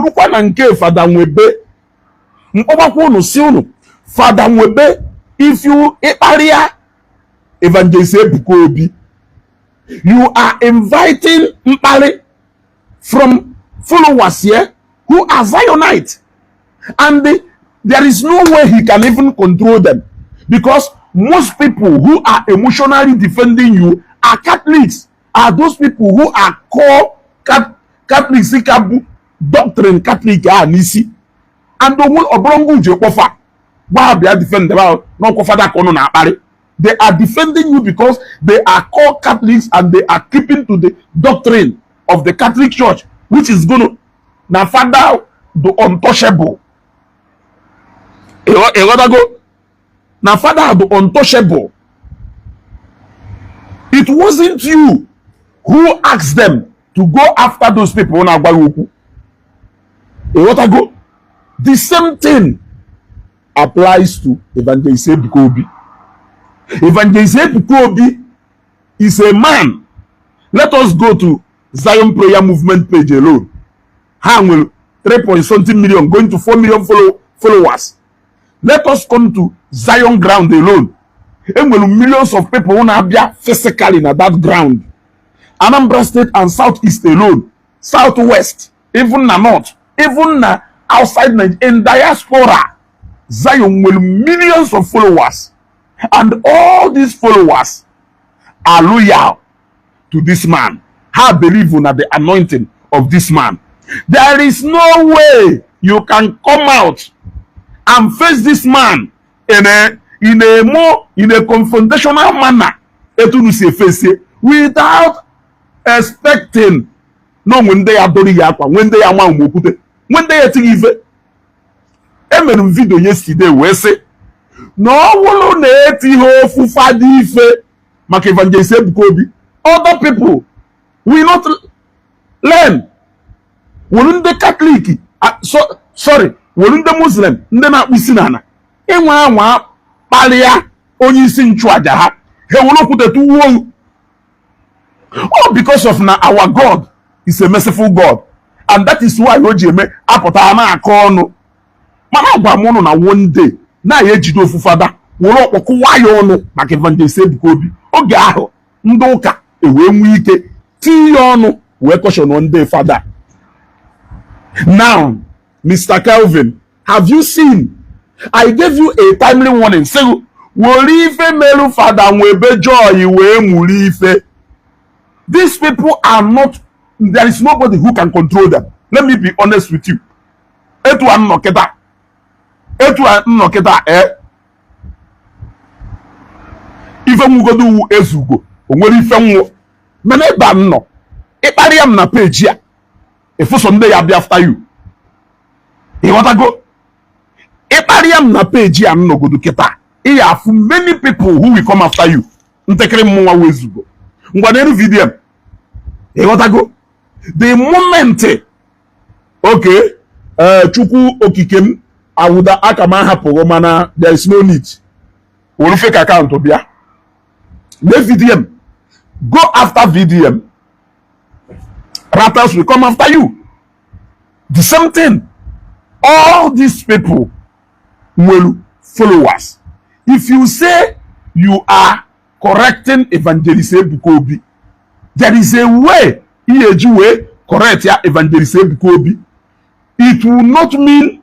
lukwa na nke Fada Nwebe mkpọbakwa unu si unu Fada Nwebe, if you area Evangelist Ebuka Obi, you are inviting mkpali from followers here who are Zionites, and there is no way he can even control them, because most people who are emotionally defending you are Catholics, are those people who are called Catholics, doctrine Catholic nisi, and the whole obrongo jekofa defend no Fada kono na akpari. They are defending you because they are called Catholics and they are keeping to the doctrine of the Catholic Church, which is going to now Father the untouchable. Now Father the untouchable. It wasn't you who asked them to go after those people. The same thing applies to Evangelist Ebuka Obi. Evangelist Ebuka Obi is a man. Let us go to Zion Prayer Movement page alone. How will 3.something million going to 4 million followers? Let us come to Zion ground alone. And will millions of people who are physically in that ground. Anambra State and Southeast alone, Southwest, even na North, even na outside Nigeria, in diaspora, Zion will millions of followers. And all these followers are loyal to this man. How believe in the anointing of this man. There is no way you can come out and face this man in a confrontational manner without expecting no when they are doing yakwa, when they are when they are thinking even video yesterday we say no wolo na eti ho fufa di ife maka Evangelist Ebuka Obi. Other people will not learn. Wolu ndị Catholic sorry, wolu ndị Muslim ndị na-akpụ isi n'ana enwe anwa kpalia onye isi nchụaja ha he wolu kwutetu uwo. All because of na our God is a merciful God, and that is why o ji eme apụta na aka ọnụ mana agwa m unu na one day na ya ejide ofu Fada wụrụ ọkpọkụwa ya ọnụ maka Evangelist Ebuka Obi. Oge ahụ ndị ụka ewee nwee ike tinye ya ọnụ wee caution one day Fada. Now, Mr. Kelvin, have you seen? I gave you a timely warning. Say, worife melu Fada Nwebe joy wee murife. These people are not. There is nobody who can control them. Let me be honest with you. Etu anoketa. Ife mugodu Ezeugo onwere ife nwo mena eba nno ikpari am na page ya efu Sunday ya be after you. You want to go? Ikpari am na page ya nno godu kita. Iya afu many people who will come after you. Ntekere mwa Ezeugo. Ngwa na video. You want to go? The moment okay, Chukwu Okikem awuda akama hapo mana there is no need. Wolu fake account obia. The VDM. Go after VDM. Rappers will come after you. The same thing. All these people will follow us. If you say you are correcting Evangelist Ebuka Obi, there is a way way correct ya Evangelist Ebuka Obi. It will not mean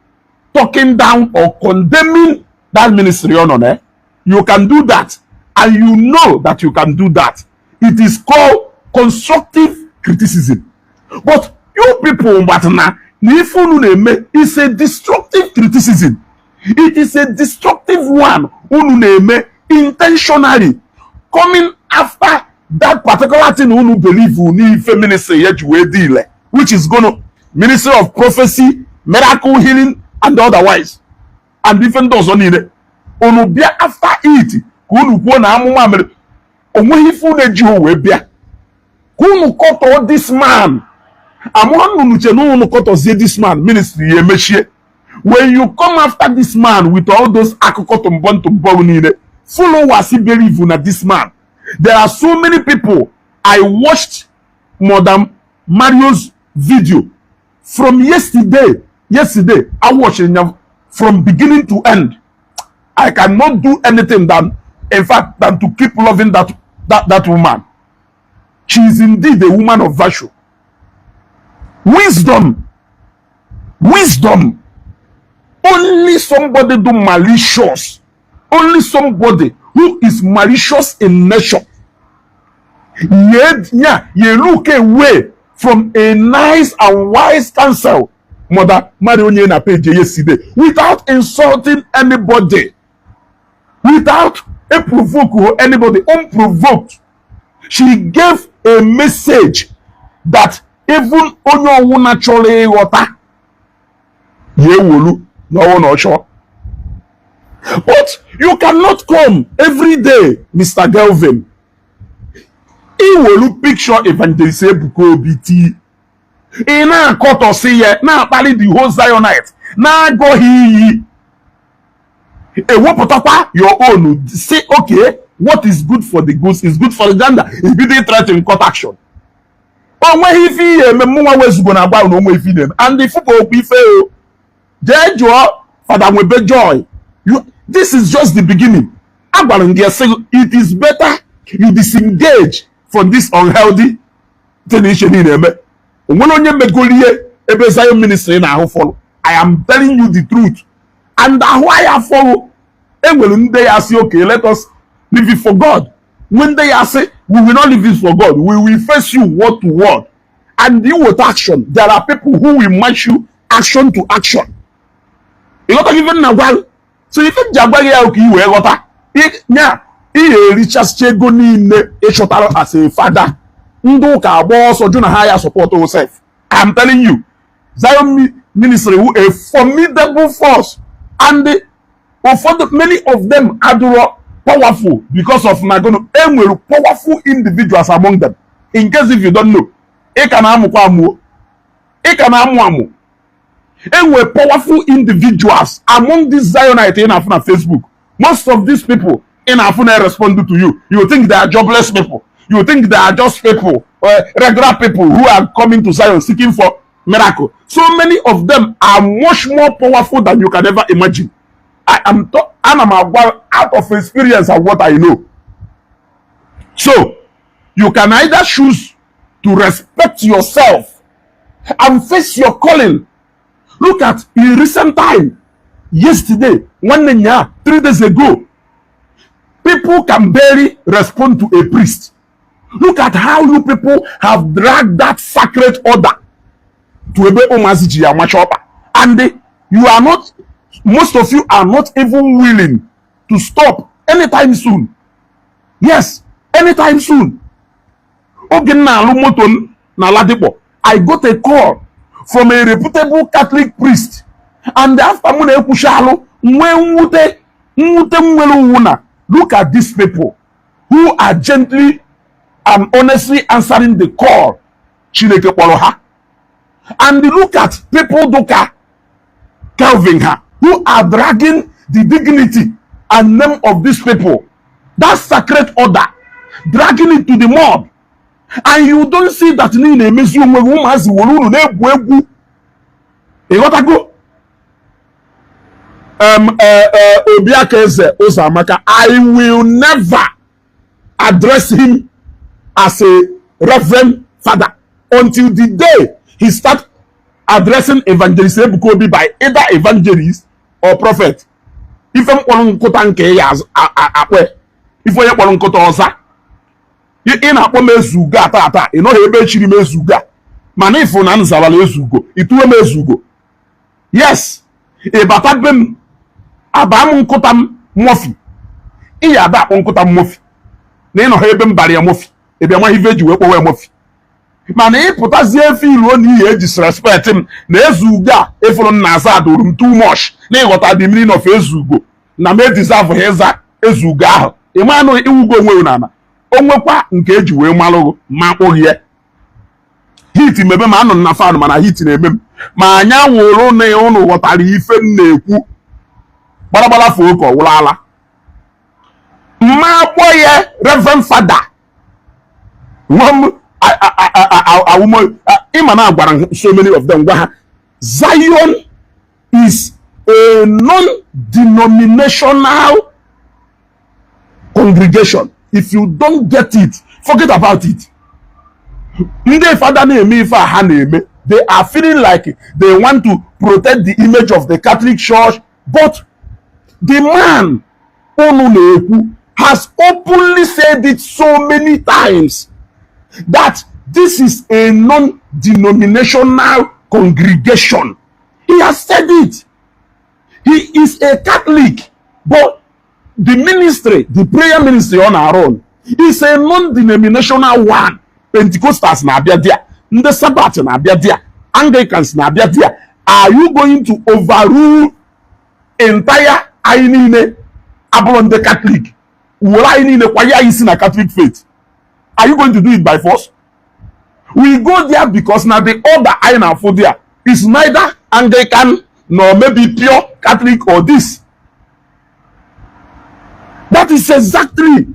talking down or condemning that ministry on eh? You can do that, and you know that you can do that. It is called constructive criticism. But you people, it's a destructive criticism. It is a destructive one. Intentionally coming after that particular thing who believe who need ministry which is gonna ministry of prophecy, miracle healing, and otherwise. And even those on it. After it, this man. This man ministry. When you come after this man with all those followers, he believe in this man. There are so many people. I watched Madam Mario's video from yesterday, I watched it from beginning to end. I cannot do anything than, in fact, than to keep loving that woman. She is indeed a woman of virtue. Wisdom. Only somebody do malicious. Only somebody who is malicious in nature. You look away from a nice and wise counsel. Mother Mario na page yesterday without insulting anybody, without a provoke anybody, unprovoked. She gave a message that even onye naturally water ye wolu no sure. But you cannot come every day, Mr. Kelvin. He will picture Evangelist Ebuka Obi. He na cut or say na pali the whole Zionite. Na go he. A wopotapa your own. Say okay, what is good for the goose is good for the gander. If you dey try to cut action. Oh, when he feel me mwa wezu go na gba no mo feed them. And the football be fail. Jejo father we be joy. This is just the beginning. It is better you disengage from this unhealthy tension in them. Ministry now follow. I am telling you the truth. And why I follow. And when they say, okay, let us live it for God. When they say, we will not live it for God, we will face you word to word. And you with action. There are people who will match you action to action. You got to give them a while. So if you jagwa ya okay we got Richard Chego niile eshotaro as a father ndu ka agbo so na higher support yourself. I am telling you, Zion ministry who a formidable force, and many of them are powerful because of Nagono. Enwere powerful individuals among them. In case if you don't know, and were powerful individuals among these Zionites in Afuna Facebook. Most of these people in Afuna respond to you. You think they are jobless people. You think they are just people, regular people who are coming to Zion seeking for miracle. So many of them are much more powerful than you can ever imagine. I'm out of experience of what I know. So you can either choose to respect yourself and face your calling. Look at in recent time, yesterday, 3 days ago, people can barely respond to a priest. Look at how you people have dragged that sacred order to Ebe Omaziji Amachopa. And you are not, most of you are not even willing to stop anytime soon. Yes, anytime soon. I got a call from a reputable Catholic priest, and after look at these people who are gently and honestly answering the call. And look at people Kelvin who are dragging the dignity and name of these people, that sacred order, dragging it to the mud. And you don't see that in a museum where woman has you gotta go. I will never address him as a reverend father until the day he start addressing Evangelist Ebuka Obi by either evangelist or prophet. If I'm calling Kotanke as if we're calling Kotosa. You in a Ezeugo tata, you know ebe chiri Ezeugo. Mana ifo na nzawala Ezeugo, ituwe Ezeugo. Yes, e batabem abam nkotam mofi. Iya ba nkotam mofi. Na ino ebe mbari ya mofi. Ebe nwa hiveji we kwowe mofi. Mana e putazie feel oni e disrespect him. Na Ezeugo efolo na asa adorum too much. Na igota the meaning of Ezeugo. Na me deserve heza Ezeugo ahụ. Imanu iwugo onwe unana. Onwekwa nke eji wee malụ ma kpọghie hit mebe ma anọ na fan mana hit na-eme m ma anya wụrụ na ụnụ ghọtara ife m na-ekwu gbaragbara fo ụkọ wụlala ma kpọghie Reverend Father nwam so many of them. Zion is a non-denominational congregation. If you don't get it, forget about it. They are feeling like they want to protect the image of the Catholic Church, but the man has openly said it so many times that this is a non-denominational congregation. He has said it. He is a Catholic, but the ministry, the prayer ministry on our own, is a non-denominational one. Pentecostals na abia there, the Sabbath na abia there, Anglicans na abia there. Are you going to overrule entire Ainine upon the Catholic? Will Ainine kwaya is in a Catholic faith? Are you going to do it by force? We go there because now the other Aina for there is neither Anglican nor maybe pure Catholic or this. That is exactly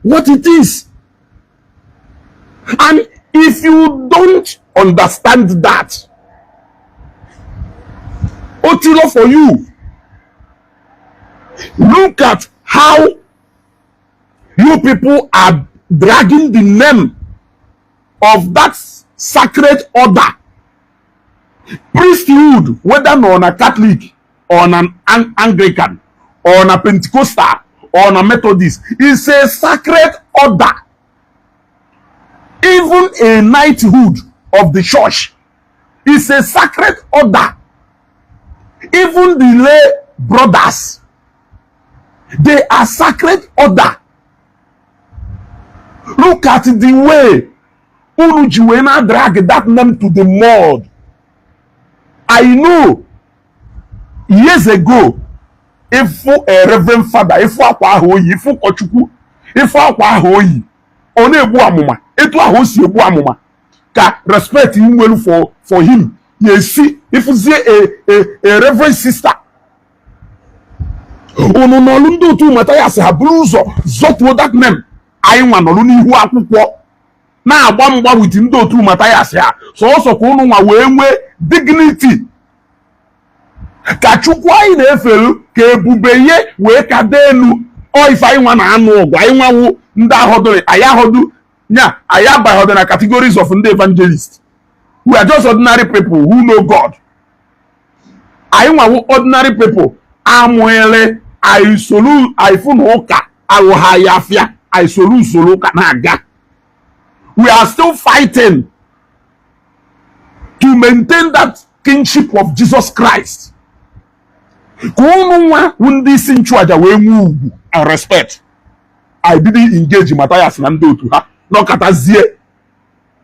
what it is. And if you don't understand that, Otilo for you, look at how you people are dragging the name of that sacred order. Priesthood, whether on a Catholic or on an Anglican or on a Pentecostal or on a Methodist, is a sacred order. Even a knighthood of the church is a sacred order. Even the lay brothers, they are sacred order. Look at the way Unujiwena drag that name to the mud. I know years ago, if a reverend father, if Kochuku, if Onebu Amuma, etu ahosi ebu amuma ka respect him well for him. You see, if you see a reverend sister, ono no lundo tu Matthias habluzo zotwo that name. I want no ni hu akwukwo na agba with ndo tu Matthias ya. So also ko no nwa we dignity. Ka chukwu ayi na efelu ka ebubeye we ka denu. O if I want anu ogwa I want nda hodore aya hodu nya aya by hodena categories of the evangelists. We are just ordinary people who know God. I want ordinary people. Amwele I solu I fun hoka awo hayafia I solu soloka naga. We are still fighting to maintain that kingship of Jesus Christ. Kunwa wundi sinchuaja we move and respect. I didn't engage Matthias Nando to her. No katazie.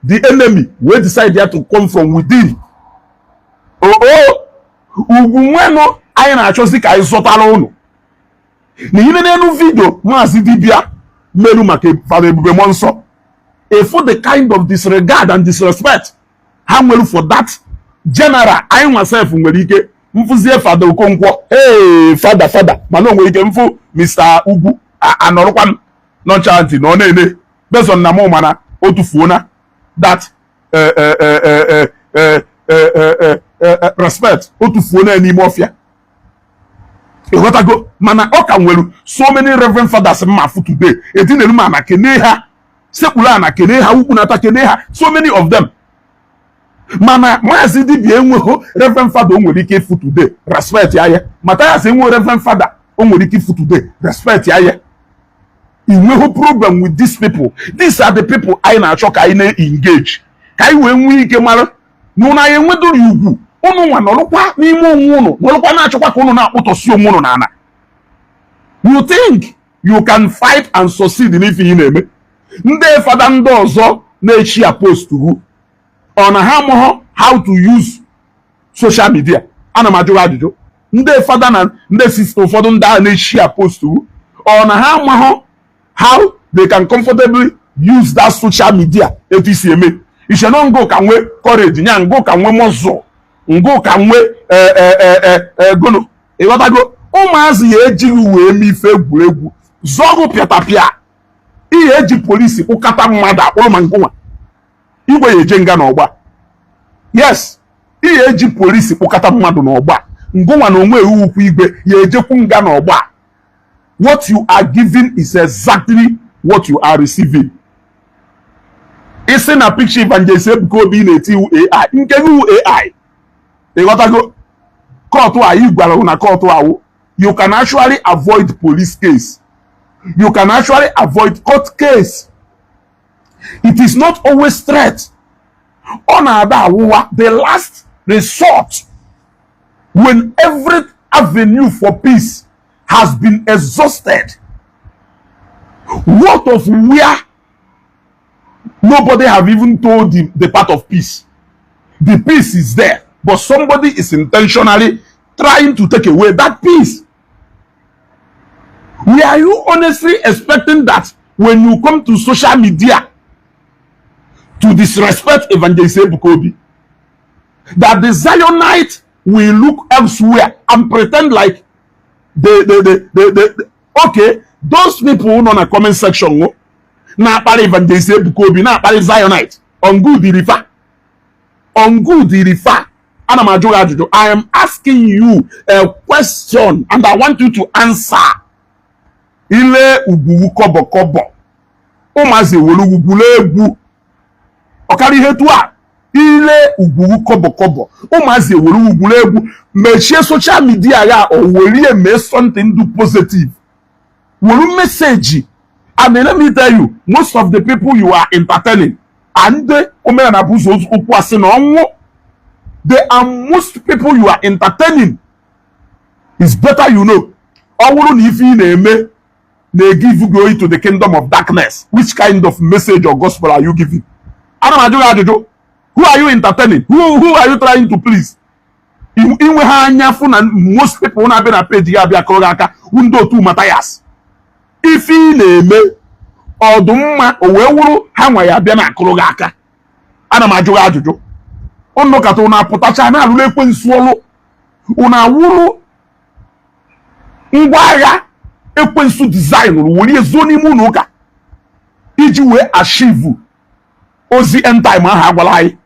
The enemy will decide there to come from within. Ugumweno I na chosi ka isotalo no. Ni yine nenu video mazi dibia melu make Father Ebube Monso. For the kind of disregard and disrespect, how well for that general I myself nwere mfuzie Father Okonkwo. Hey father mano nwere mfu Mr. Ugwu anorokwan no chanting no nene based on na mo mana otufuona that respect otufuona ni mafia e wata go mana oka nwelu so many reverend fathers mafu today edinelu ma na kene ha sekula na kene ha ukwu na ta kene ha so many of them mana mazi di bi enweho reverend father onwere ike fu today respect ya ye Matthias enwe reverend father onwere ike fu today respect ya ye. You no problem with these people. These are the people I na choka I na engage. Kai when we ke mara no na ye nwedo yugu. Onu nwa no lokwa ni mu nwunu. No lokwa na chokwa ko no na akpotosi onwunu na ana. You think you can fight and succeed in anything you name? Nde father ndo ozo na echi post to on how to use social media. Ana majuru ajuju. Nde father na nde sister ụfọdụ nda na echi post to on how they can comfortably use that social media ATCMA. You shall not go can we courage, nyan go can we mozo, go can we gono. E what I go, mazi eji we mi fe egwu. Zogo piatapia. I eji police ukata mmada ụlọ mangonwa. igwe ya eje nga n'ọgba. Yes, ihe eji polisi kpụkata mmadụ n'ọgba, ngụnwa na onwe ukwu igwe ya ejekwu nga n'ọgba. What you are giving is exactly what you are receiving. Isi na picture Evangelist Ebuka Obi na-eti AI, nke gị AI. Ịghọtago? Court a ị gwara na court a, you can actually avoid police case. You can actually avoid court case. It is not always threat. On the last resort, when every avenue for peace has been exhausted, what of where nobody have even told the part of peace? The peace is there, but somebody is intentionally trying to take away that peace. Were you honestly expecting that when you come to social media to disrespect Evangelist Ebuka Obi, that the Zionite will look elsewhere and pretend like okay, those people who know in the comment section na akpali Evangelist Ebuka Obi, na akpali Zionite on good refer, I am asking you a question and I want you to answer. Ile ugwu kobo kobo ụmụazị were ugwule egwu ọkara ihe tu a. Ile ugwu kobo kobo ụmụazị were ugwule egwu mechie social media ya o were mee something do positive, were message. And let me tell you, most of the people you are entertaining and they are most people you are entertaining. It's better you know. They give you glory to the kingdom of darkness. Which kind of message or gospel are you giving? Who are you entertaining? Who are you trying to please? Most people na been a page window to Matthias. If he name ọdụmma o wee wuru ha nwa ya bịa na akụrụ gị aka. Ana m ajụ ajụjụ. Unu kata unu apụtacha na alụrụ ekwensu ọlụ. Unu awụrụ ngwa agha ekwensu design were ezo n'ime unu ụka iji wee achieve ozi end time ahụ agwala anyị.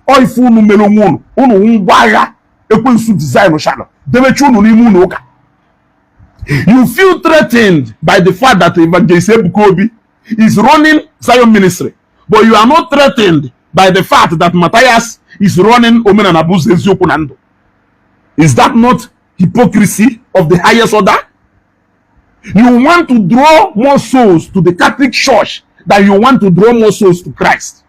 Ọ ife unu mere onwe unu ngwa agha ekwensu design shalo debechi unu n'ime unu ụka. You feel threatened by the fact that Evangelist Ebuka Obi is running Zion ministry, but you are not threatened by the fact that Matthias is running Omenanabu's Ezeugo Nando. Is that not hypocrisy of the highest order? You want to draw more souls to the Catholic Church than you want to draw more souls to Christ.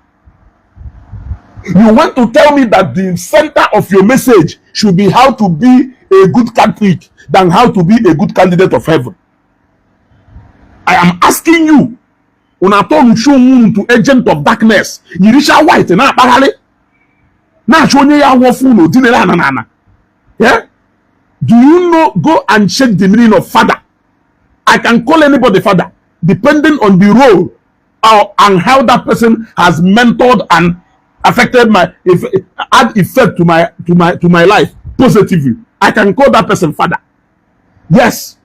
You want to tell me that the center of your message should be how to be a good Catholic than how to be a good candidate of heaven. I am asking you, unaton show to agent of darkness. Yirisha white na parale. Na shonye ya wofuno dinela na. Yeah? Do you know? Go and check the meaning of father. I can call anybody father, depending on the role and how that person has mentored and affected add effect to my life positively. I can call that person father. Yes,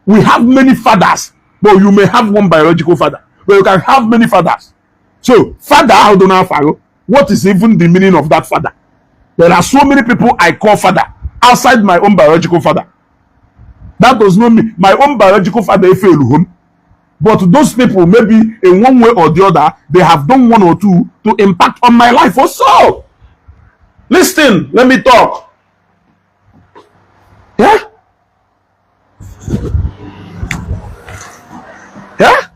we have many fathers, but you may have one biological father, but you can have many fathers. So, father, I don't know, what is even the meaning of that father? There are so many people I call father outside my own biological father. That does not mean my own biological father is home. But those people, maybe in one way or the other, they have done one or two to impact on my life also. Listen, let me talk. Yeah? Yeah?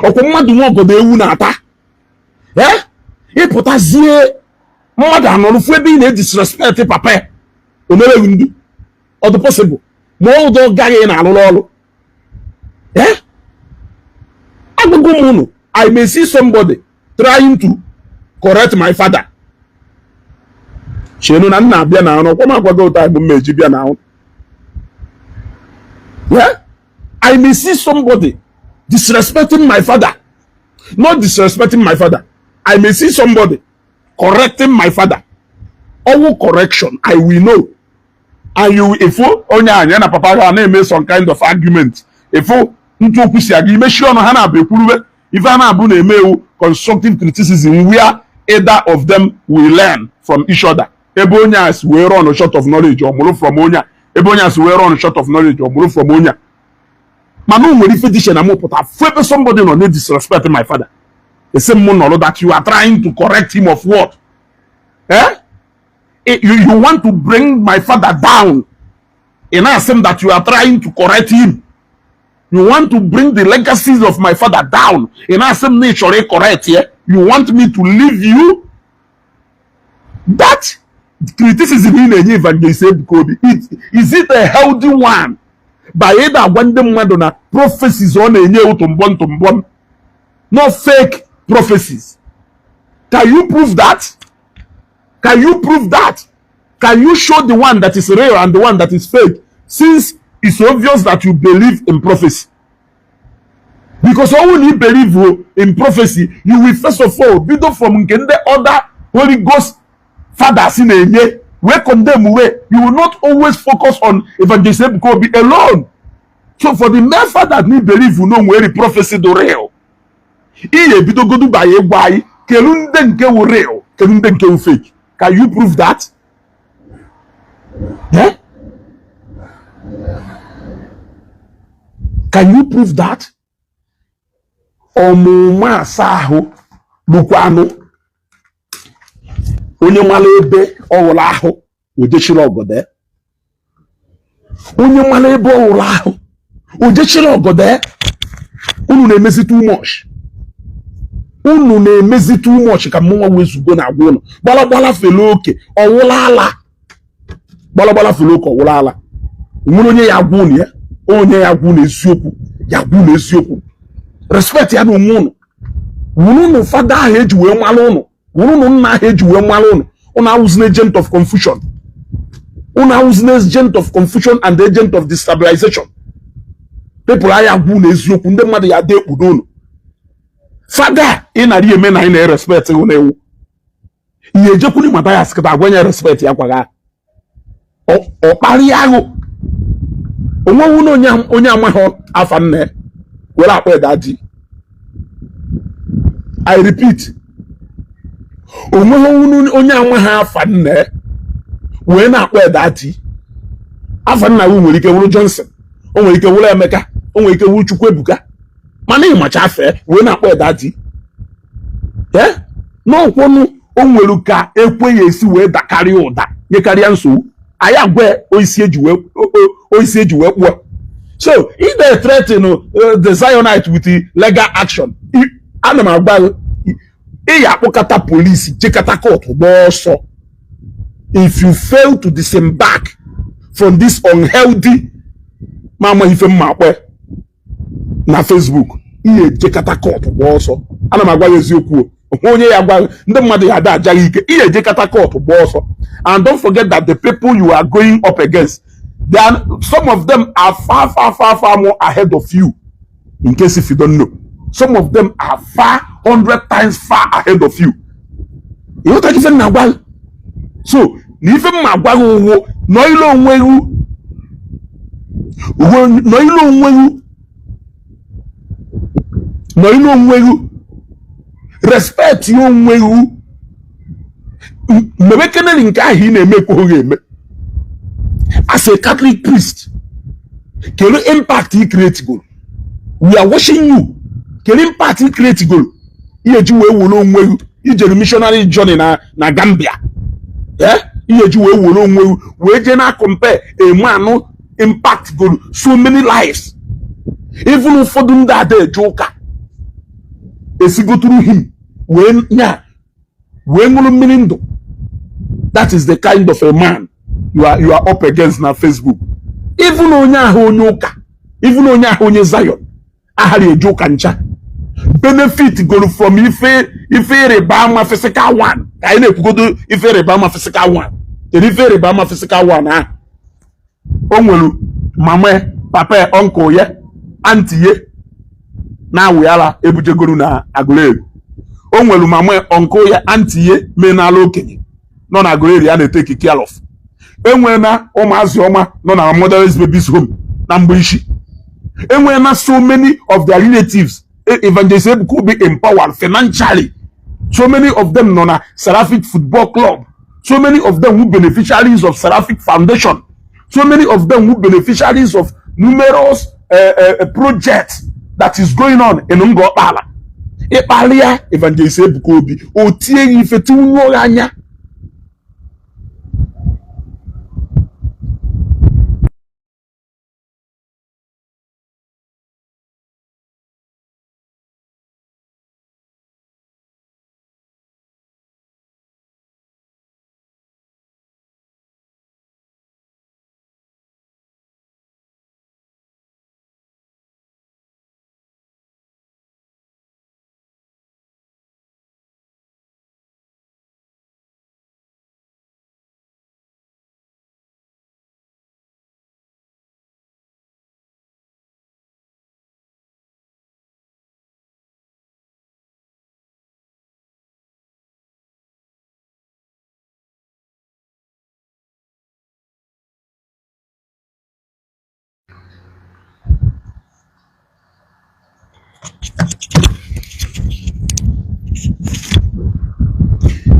Okomadu mo go de ewu na ata. Yeah? Ipotazie mmadụ anọrọ ebe na disrespect papa. Omere windu. Or the possible. More do gaye na alụrụ ọrụ. Yeah? I may see somebody trying to correct my father. Yeah? I may see somebody disrespecting my father. Not disrespecting my father. I may see somebody correcting my father. All correction, I will know. And you, if you onya papa na make some kind of argument, if you make sure no hana be kurube, if I'm a constructive criticism where either of them will learn from each other. Ebonyas will run a short of knowledge or more from Onya. Ebonyas will run a short of knowledge or more from Onya. Manu will fetish and I'm put up somebody on disrespecting my father. The same monologue that you are trying to correct him of what? Eh? You want to bring my father down. And I assume that you are trying to correct him. You want to bring the legacies of my father down. And I assume nature correct here. You want me to leave you? That criticism in Evangelist Ebuka Obi, is it a healthy one? By either one them Madonna prophecies on a new tumbon, not fake prophecies. Can you prove that? Can you prove that? Can you show the one that is real and the one that is fake? Since it's obvious that you believe in prophecy. Because when you believe in prophecy, you will first of all build up from the other Holy Ghost fathers in a year. We condemn away. You will not always focus on Evangelist Ebuka Obi alone. So for the mere fact that we believe you know where the prophecy do real. Iye bito go do by a why kelunde nke wo real, kelunde nke wo fake. Can you prove that? Yeah? Can you prove that? Omuma saho bukwano onye mala ebe ọwụla ahụ ojechiri ogode. Onye mala ebe ọwụla ahụ ojechiri ogode. Unu na-emezi too much. Unu na-emezi too much ka mụnwa wezugo na agwa unu. Gbalagbala felo oke ọwụla ala. Gbalagbala felo oke ọwụla ala. Nwere onye ya agwa unu ya. Onye ya agwa unu eziokwu. Ya agwa unu eziokwu. Respect ya n'onwe unu. Unu fada ahụ eji wee nwala unu. Unu nna ahụ eji wee nwala unu. Unu awụzina agent of confusion. Unu awụzina agent of confusion and agent of destabilization. People aya agwa unu eziokwu. Ndị mmadụ ya dị ekpudo unu. Fada ị narị eme na ị na-respect unu ewu. Ihe ejekwuni mata ya sikata agwanye respect ya kwaga. Ọ kparị ahụ. Onwe unu onye amaghị afa nne. Where I daddy. I repeat. Onye amaghị afa nne. Wee na-akpọ daddy. Afa nna wu nwere ike wuru Johnson. O nwere ike wuru Emeka. O nwere ike wuru Chukwu Ebuka. Mana ịmacha afe wee na-akpọ daddy. Eh? N'ọkwọnụ o nwere ka ekwe ya esi wee dakarịa ụda nyekarịa nsogbu. Anyị agwa oisi eji wee kpụọ. So, if they threaten the Zionite with the legal action, police, if you fail to disembark from this unhealthy mama na Facebook, and don't forget that the people you are going up against, some of them are far more ahead of you. In case if you don't know, some of them are 100 times far ahead of you. You know what I'm saying? So, even Magwago, no, respect you, as a Catholic priest, can you impact he create goal? We are watching you. Can you impact he create goal? You do missionary journey na Gambia. Yeah? You we cannot compare a man no impact goal so many lives. Even for them that they joker. As you go through him, when that is the kind of a man you are up against na Facebook. Even onya honyoka, even onya honye Zion, ahari ejoka ncha. Benefit go from ife rebama physical one. I know go do ife rebama physical one. The ife rebama physical one ah. Onwelu mama, papa, uncle ye, auntie ye. Na we ala ebujegoro na agulere. Onwelu mama, uncle ye, auntie ye me na lokenye. No na agulere ya na take care of. Enwena ụmụazị ọma nọ na motherless babies home na Mgbishi. Enwena so many of their relatives Evangelist Ebuka Obi empowered financially. So many of them on a Seraphic Football Club. So many of them who beneficiaries of Seraphic Foundation. So many of them who beneficiaries of numerous projects that is going on in Ngopala. Epalia Evangelist Ebuka Obi otie ifetu nwo anya.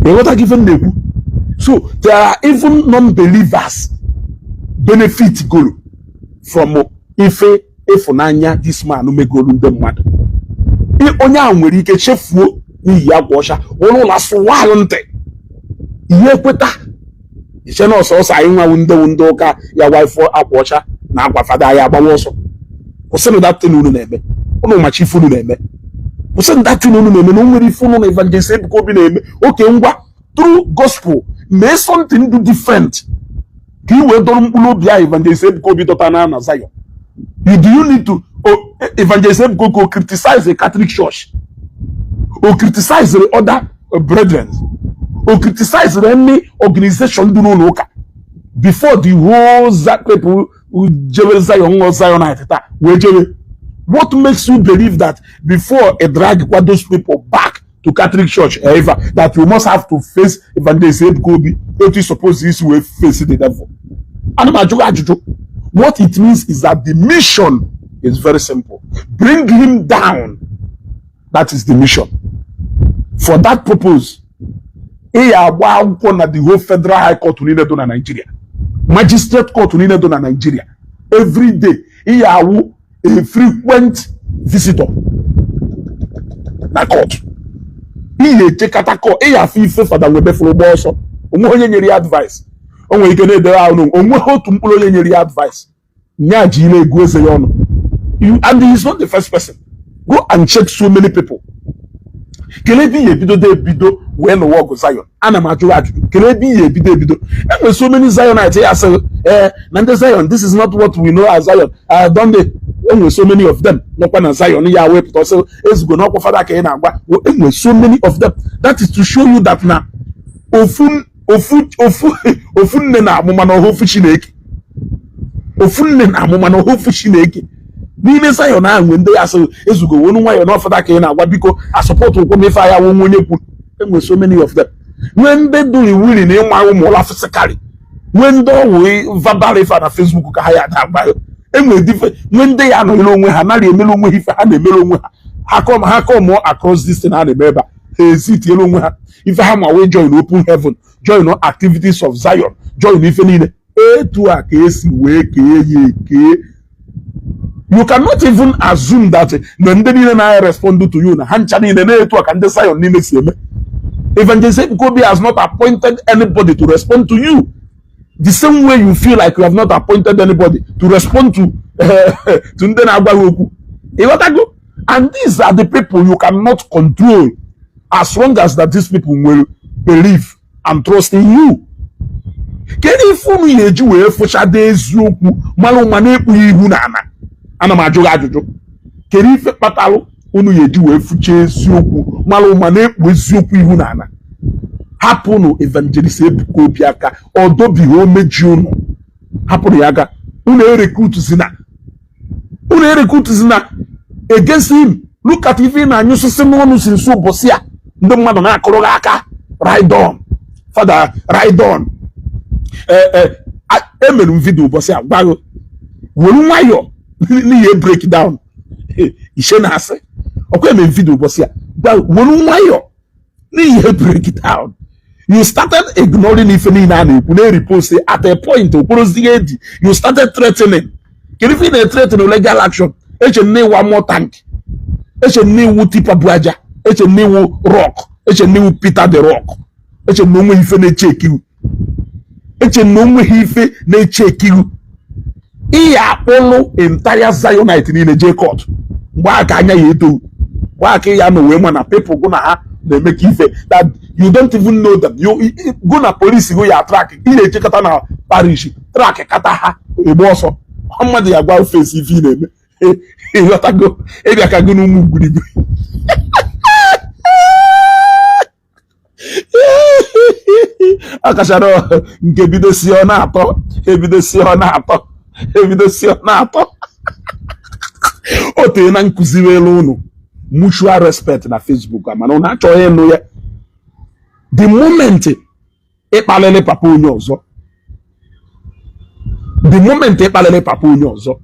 What are given them? So there are even non-believers benefit goal from ife efunanya this man who make goal them mad. Onya nwere ike chefuo n'ihi agwa ọcha ụlọ la sụwa ntị ihe kweta iche na ọsọ anyị nwa wunde ụka ya wife agwa ọcha na agwa fada ya agbawa ọsọ kwụsịrị that thing unu na-eme unu machi ifunu na-eme kwụsịrị that thing unu na-eme na nwere ifunu na Evangelist Ebuka Obi na-eme oke ngwa through gospel may something do different ka i wee dọrọ mkpụrụ obi ahụ Evangelist Ebuka Obi dọta na Zion. Do you need to Evangelist Ebuka Obi criticize the Catholic Church or criticize the other brethren or criticize any organization do no before the whole people who Zion or Zionite? What makes you believe that before a drag those people back to Catholic Church, however, that you must have to face Evangelist Ebuka Obi if you suppose this way face the devil? What it means is that the mission is very simple. Bring him down. That is the mission. For that purpose, the whole Federal High Court in Nigeria, Magistrate Court in Nigeria, every day, he a frequent visitor. Na court. He take a court. He a fee for the webe for boss. Only advice. Only can they only how to employ advice. Nyajile goes on. And he is not the first person. Go and check so many people. Kelebi ebido de ebido when work Zion. Ana majura ajuju. Kelebi ebido ebido. And with so many Zionites here say, Nande Zion, this is not what we know as Zion. Don't they? With so many of them. No one Zion. Yahweh. Also, Ezeugo. No father ke na agba. With so many of them. That is to show you that now. Ofun ne na amuma no hofu Chineke. Ofun ne na amuma no hofu Chineke. N'ime Zion na when they aso Ezeugo wonu nwa yo no father ke na agwa biko I support ko me fa ya won onye ku. Enwe so many of them. When they do the willing na nwa wo la physically. When they we verbally fa na Facebook ka ha ya da agba. Enwe different when they are no onwe ha na le emelu onwe ife ha na emelu onwe ha. Ha come across this thing and remember. Sit yellow onwe ha. If I have my way join open heaven, join no activities of Zion, join if any you cannot even assume that when I respond to you Evangelist Ebuka Obi has not appointed anybody to respond to you. The same way you feel like you have not appointed anybody to respond to and these are the people you cannot control as long as that these people will believe and trust in you. Can you fool me a Jew for Shades Malo Manepu Hunana? And a major adjutant. Can you fit Patalo? Unu ye Jew for Chase Yoku, Malo Manepu with Zupu Hunana. Hapono Evangelist Ebuka Obi or Dobby Home Juno. Haponiaga, Une recruit Zina. Une recruit Zina against him. Look at even a new system in so Bosia. The man na Korogaka, ride on. Father, ride on. Emelu video Bosia, Bago. Wolumayo, ni break down. Ishena ase. Okay, me video was here. But when you break it down, you started ignoring if any nani repost at a point you started threatening. Can you feel the threat in legal action? One more tank. New tipa buaja. New rock. New Peter the Rock. No if they check you. No if they check you. Iya follow entire Zionite in a J court. Why can you do? Why can you know when people gonna they make you that you don't even know that you gonna police go your track. You check out now parish track kataha a boss. How much they are going face if you name? You got to go. If you can go no move. Akasharo nke bidosi ọ na-atọ ebidosi ọ na-atọ ebidosi ọ na-atọ ote na nkụziwere unu mutual respect na Facebook amana ọ na-achọ ịnụ ya the moment ịkpalele papa onye ọzọ the moment ịkpalele papa onye ọzọ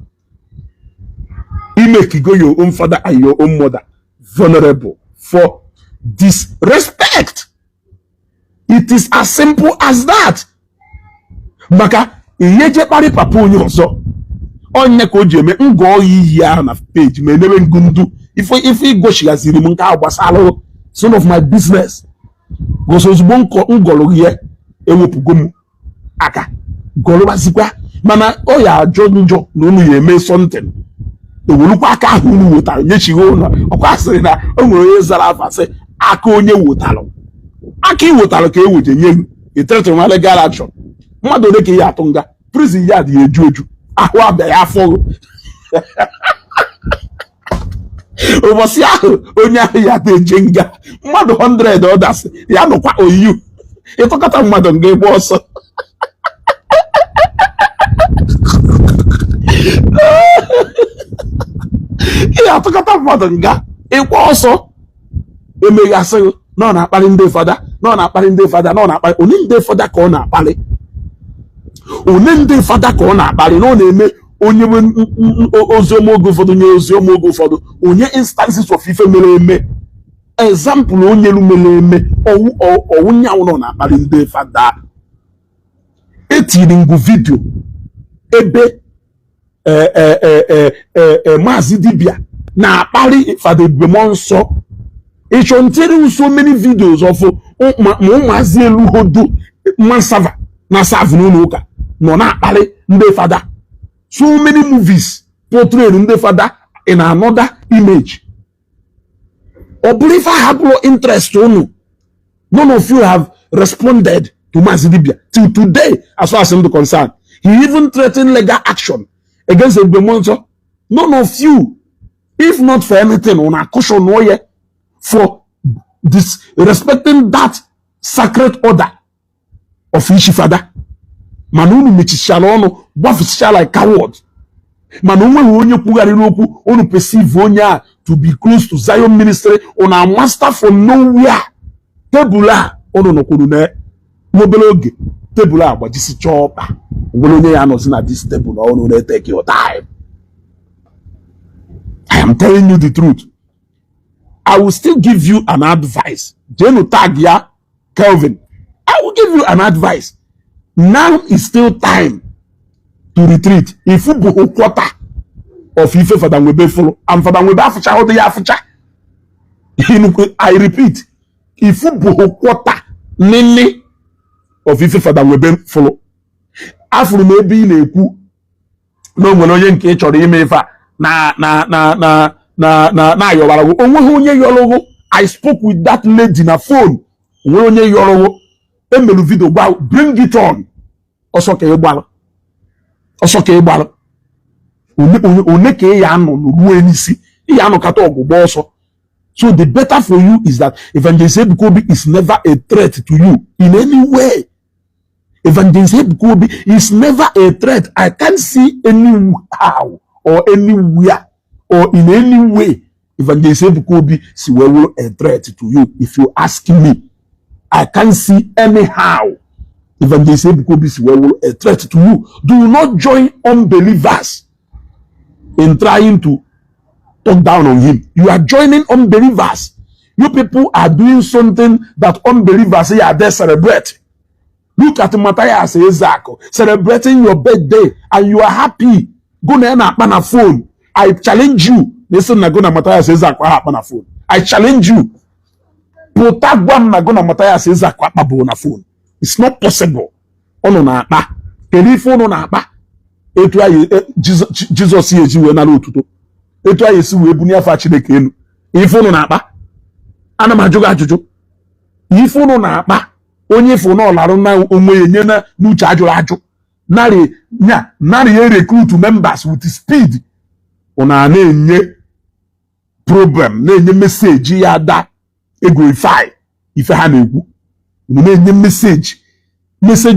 make go your own father and your own mother vulnerable for disrespect. It is as simple as that. Maka iyeje pari papa onye ọzọ onye ka o ji eme ngo iyi ya na page me nebe ngundu if go shigaziri m nka agbasala son of my business go so zugbo ngolo ye ewepụgo m aka golo bazikwa mana o ya ajọ njọ na unu ya eme something ewolukwa aka ahụ unu wotara nyechigo ụlọ ọkwa asịrị na o nwere onye zara afa sị aka onye wotalụ aka iwotalụ ka eweje nye etere nwa legal action mmadụ ole ka ihe atụ nga prison yard ya eju eju ahụ abịa ya afọ ụbọchị ahụ onye ahụ ya na-eje nga mmadụ 100 ọdasị ya nọkwa oyiyu ịtụkọta mmadụ nga egbe ọsọ ihe atụkọta mmadụ nga ịkwa ọsọ emeghasịghị na ọ na-akparị ndị fada na ọ na-akparị ndị fada na ọ na-akparị onye ndị fada ka ọ na-akparị onye ndị fada ka ọ na-akparị na ọ na-eme onye oziọma oge ụfọdụ nye oziọma oge ụfọdụ onye instances of ife mere eme example onye elu mere eme ọwụnyanwụ na ọ na-akparị ndị fada etiri ngwu vidio ebe maazị dibịa na-akparị fada Ebube nsọ ịchọ ntiri so many videos of ụmụazị elu hodo mansava na sav n'ụlọ ụka nọ na-akparị ndị fada so many movies portray ndị fada in another image ọ bụrụ ife ahapụrụ interest unu none of you have responded to maazị dibịa till today as far as I'm concerned. He even threatened legal action against Ebube nsọ. None of you, if not for anything, una caution oye for this respecting that sacred order of ishi fada. Manunu mechishala ono bafishala like coward. Manunu onye kwugharịrị okwu onu perceive onye to be close to Zion ministry on a master from nowhere. Tebula ono nokuru ne nobele oge tebula agbajisi chopa. Onye ya no na this table ono na take your time. I am telling you the truth. I will still give you an advice. Jeno tag ya Kelvin. I will give you an advice. Now is still time to retreat. If you go a quarter of Ife Fada Nwebe follow, and Fada Nwebe afucha how they afucha. I repeat, if you go a quarter nene of Ife Fada Nwebe follow, after maybe in a coup, no one onye nke chọrọ ime ife na yọwara onye yọrọ. I spoke with that lady na phone. Onye yọrọ emelu video gba bring it on. Ọsọ ka ịgbara. Ọsọ ka ịgbara. One ka ya no ruo enisi. Ya no kata ọgbụgba ọsọ. So the better for you is that Evangelist Ebuka Obi is never a threat to you in any way. Evangelist Ebuka Obi is never a threat. I can't see any how or anywhere or in any way Evangelist Ebuka Obi is a threat to you. If you ask me, I can't see anyhow Evangelist Ebuka Obi is a threat to you. Do not join unbelievers in trying to talk down on him. You are joining unbelievers. You people are doing something that unbelievers say are there celebrate. Look at Matthias Ezeugo celebrating your birthday and you are happy. Go na phone. I challenge you. Listen, na go na Matthias Ezeugo na phone. I challenge you. Protagwam na go na Matthias Ezeugo na phone. It's not possible. Ono na akpa. Telephone na akpa. Etu ayi Jesus yeji we na lotuto. Etu ayi si we buni afa Chineke enu. Ifunu na akpa. Ana m ajụgo ajụjụ. Ifunu na akpa. Onye funu olarụ na onwe yenye na n'uche ajụrụ ajụ. Nari recruit members with speed. Una na-enye problem, na-enye message ya da verify ife ha na-ekwu. Una na-enye message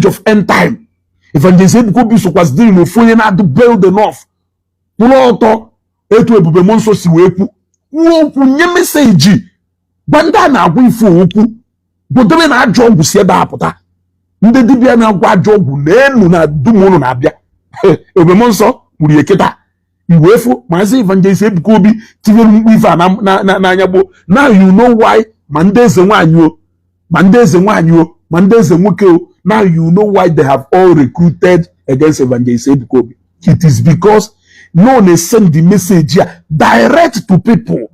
of end time. Evangelist Ebuka Obi sokwas diri no fonye na do build enough. Pulo oto etu ebube monso si wee kwu. Wo nye message. Banda na agwa ife okwu. Bodebe na ajọ ọgwụ si ebe apụta. Ndị dibịa na-agwa ajọ ọgwụ na-enu na dum unu na-abịa. Ebube monso kwuru eketa. Iwefu maazị Evangelist Ebuka Obi tinyere mkpu ife na anya gbo. Now you know why mandeze nwaanyị o. Mandeze nwaanyị o. Mandeze nwoke o. Now you know why they have all recruited against Evangelist Ebuka Obi. It is because no one send the message here direct to people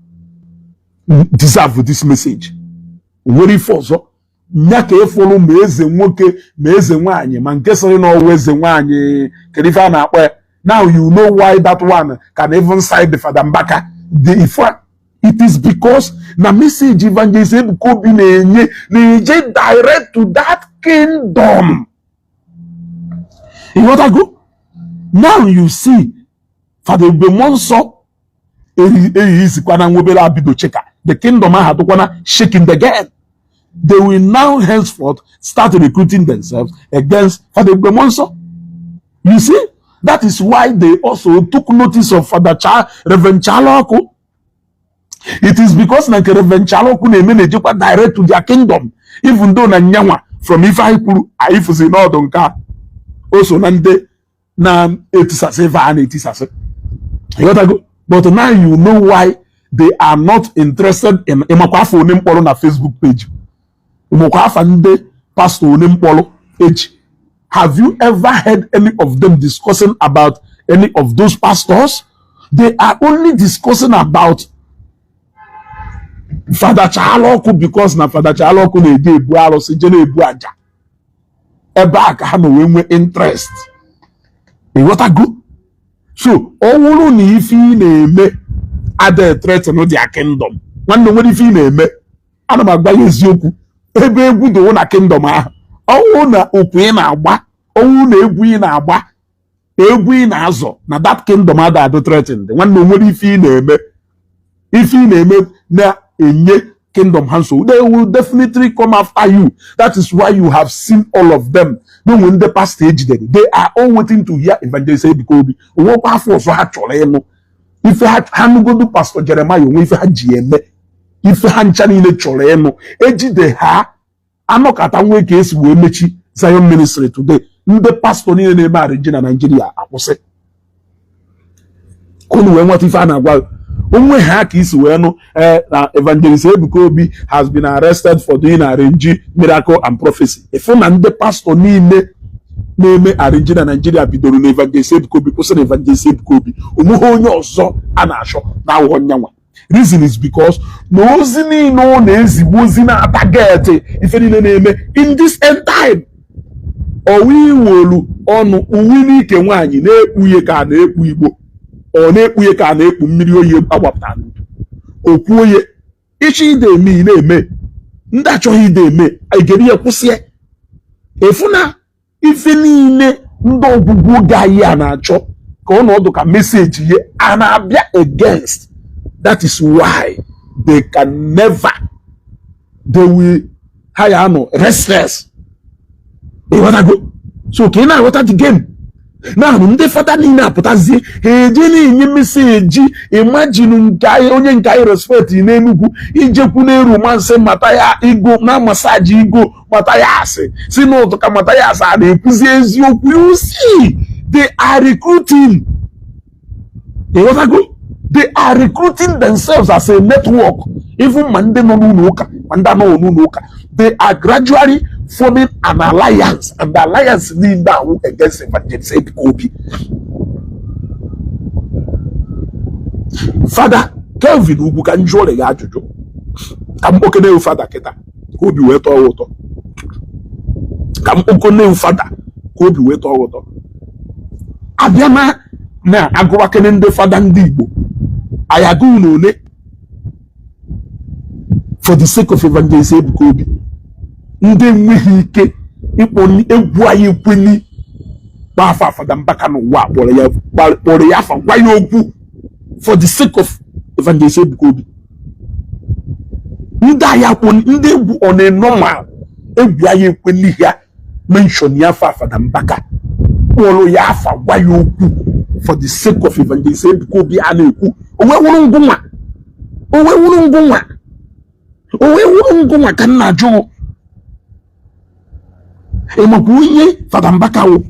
who deserve this message. Very force. Nyaka efolu meze nwoke meze nwaanyị ma nke sịrị na ọwụ eze nwaanyị kedifa na akpa. Now you know why that one can even side the Father Mbaka. It is because na message Evangelist Ebuka Obi na-eje direct to that kingdom. You know what I go? Now you see, Father Bemonso, the kingdom had shaking again. They will now henceforth start recruiting themselves against Father Bemonso. You see, that is why they also took notice of Reverend Chaloko. It is because na Reverend Chaloko na direct to their kingdom, even though na nyanwa from Ifaikuru aifuzi no donka also nande na etisase va na etisase. You got to go. But now you know why they are not interested in imakwafa onempolo na Facebook page. Imakwafa nde pastor onempolo page. Have you ever heard any of them discussing about any of those pastors? They are only discussing about Father Chaloku because na Father Chaloku na-eje ebu arụsị je na-ebu aja. Ebe a ka ha na enwe interest. Go? So, ọwụrụ na ife na-eme ada threat no their kingdom. Nwanne nwere ife na-eme. Ana m agba ya eziokwu. Ebe egwu do na kingdom ahụ. Ọwụ na okwu ị na-agba, ọwụ na egwu ị na-agba, egwu ị na-azọ na that kingdom ada threatened. Nwanne nwere ife na-eme. Ife na-eme na enye kingdom hanso. They will definitely come after you. That is why you have seen all of them. No when the past stage there, they are all waiting to hear Evangelist Ebuka Obi. What powerful so ha chole no. If ha go do Pastor Jeremiah, if ha GM, if ha nchani ile chole no. Eji de ha anokata nwe case we mechi Zion Ministry today. Ndị pastor niile na-eme Argentina Nigeria akwụsị. Kunu we nwata ife na-agwa onwe ha ka isi wee nụ na Evangelist Ebuka Obi has been arrested for doing arrange miracle and prophecy. Ifu na ndị pastor niile na-eme arrange na Nigeria bidoro na Evangelist Ebuka Obi kwụsị na Evangelist Ebuka Obi onweghị onye ọzọ a na-achọ na awụghọ nyanwa. Reason is because na ozi niile ọ na-ezigbo ozi na target ife niile na-eme in this end time. Owi wolu ọnụ uwi n'ike nwaanyị na-ekpuye ka na-ekpu Igbo. Ọ na-ekpuye ka na-ekpu mmiri oyi agbapụta okwu oye ichi ide eme na-eme ndị achọghị ide eme egeri ya kwụsị efu na ife niile ndị ọgwụgwụ oge anyị a na-achọ ka ọnọdụ ka meseji ye a na-abịa against. That is why they can never, they will hire no restless. They want to go. So can I water the game? Now ndị fada niile apụtazie eje na-enye meseji. Imagine nkai onye nkai respect n'Enugu ijekwu na romance mata ya igo na massage igo mata ya asị si n'ụtụ ka mata ya asị a na-ekwuzi eziokwu. You see, they are recruiting. They They are recruiting themselves as a network. Even Mande no Nuka, Manda no Nuka. They are gradually forming an alliance, and the alliance lead down against Evangelist Ebuka Obi. Father Kelvin Ugwu can enjoy the ajuju. I'm okay with Father Keta. Who be wet or water? Come okay with Father. Who be wet or water? Abiama na agwakene Father Ndibo. I agree no for the sake of Evangelist Ebuka Obi. Nde nweghị ike ikponi egwu anyị ekweni gbafa Fada Mbaka n'ụwa kpọrọ ya afa gwa ya okwu for the sake of Evangelist Ebuka Obi. Ndị aya kponi ndị egwu on a normal egwu anyị ekweni ya mention ya Fada Mbaka kpọrọ ya afa gwa ya okwu for the sake of Evangelist Ebuka Obi a na-ekwu owe wuru ngụnwa ka nna jụ Emakunye Fada Mbaka wo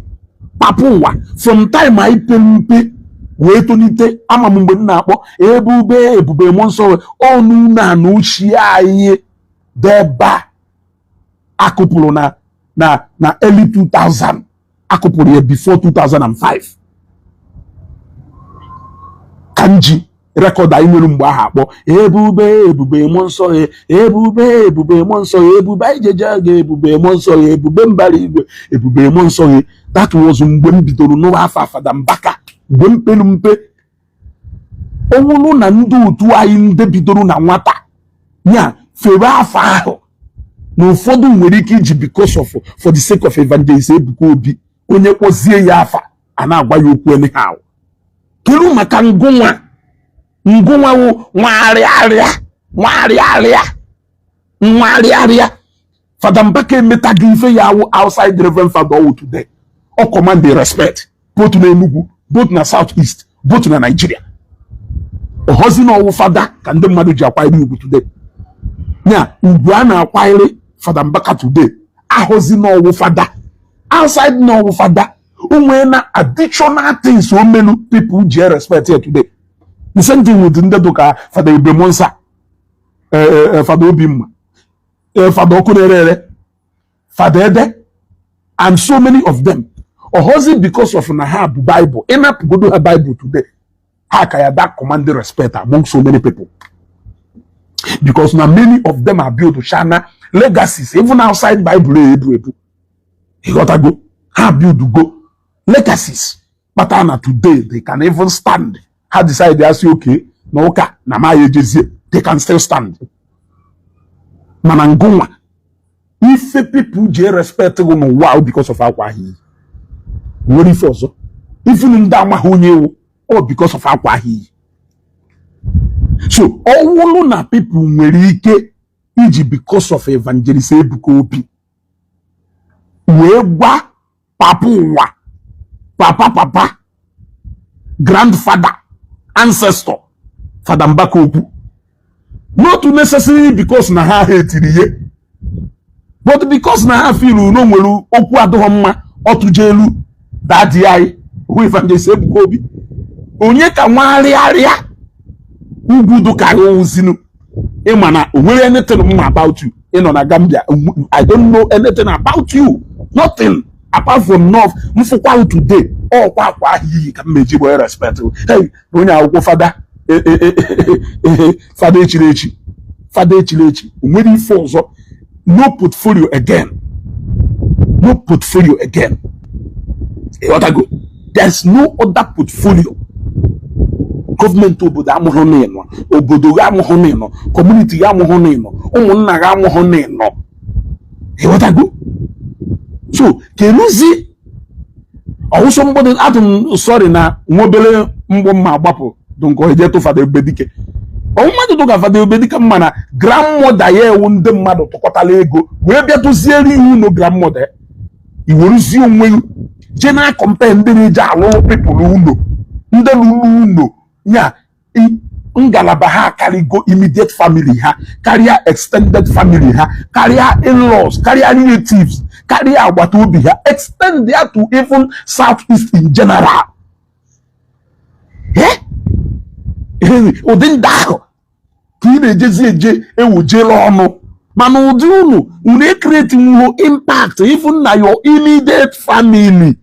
papuwa from time I pempe we tonite ama mgbe na akpọ ebube monso onu na nuchi aye deba akụpụrụ na early 2000 akụpụrụ ya before 2005 kanji record anyị nwere mgbe aha akpọ ebube monso ebube monso ebube ijeje ga ebube monso ebube mbara igwe ebube monso. That was mgbe m bidoro n'ụwa afa Fada Mbaka mgbe mpelu mpe onwuru na ndị otu anyị ndị bidoro na nwata nya fere afa ahụ na ụfọdụ nwere ike iji because of for the sake of Evangelist Ebuka Obi onye kpọzie ya afa a na-agwa ya okwu anyhow. Kedu maka ngụnwa wo nwariarịa Fada Mbaka emetaghị ife ya awụ outside Reverend Father Owo today. All command the respect both na Enugu, both na Southeast, both na Nigeria. Ohozi na ọwụ Fada ka ndị mmadụ ji akwanyere ugwu today. Nya ugwu a na-akwanyere Fada Mbaka today ahozi na ọwụ Fada outside na ọwụ Fada onwe na additional things so many people ji respect here today. The same thing with ndị dụka Fada Ibremonsa, Fada Obimma, Fada Okunerere, Fada Ede, and so many of them. Ohozi because of na ha Bible. Enough go do her Bible today. How can that command the respect among so many people? Because now many of them are built to shana legacies, even outside Bible. You gotta go. How build to go legacies. But today they can even stand. How decide they say okay, no okay, na my agency, they can still stand. Mananguma. If people je respect no wow because of akwa hi. What if also? If you ndama honye or because of akwa hi. So all na people nwere ike iji because of Evangelist Ebuka Obi. We gba papa grandfather ancestor Fada Mbaka Obi. Not necessarily because na ha hate ye, but because na ha feel no nwere okwu adọghọ mma otujelu daddy ai who Evangelist Ebuka Obi. Onye ka nwariarịa ugudu ka ozinu ịmana o nwere anything about you in on Gambia. I don't know anything about you, nothing apart from north mfukwa today all kwa hi ka meji boy respect. Hey onye akwụkwọ Fada Fada Echilechi nwere ife ọzọ. No portfolio again. There's no other portfolio. Government obodo amụhụ n'ịnọ, obodo ga amụhụ n'ịnọ, community ga amụhụ n'ịnọ, ụmụnna ga amụhụ n'ịnọ. Ịghọtago? So keluzi also mgbede adụm sorry na nwobele mgbo mma agbapụ donko eje to Fada Ebedike. Mmadụ to ka Fada Ebedike mma na grandmother ya ewu ndị mmadụ tụkọtala ego wee bịa doziere ihu no grandmother iweruzi onwe je na compare ndị na-eje alụ people ụlọ ndị lụrụ ụlọ nya ngalaba ha karịgo immediate family ha karịa extended family ha karịa in-laws karịa relatives karịa agbata obi ha extend there to even Southeast in general. crazy ụdị ndị ahụ ka ị na-ejezi eje ewujela ọnụ mana ụdị unu ekreti nwo impact even na your immediate family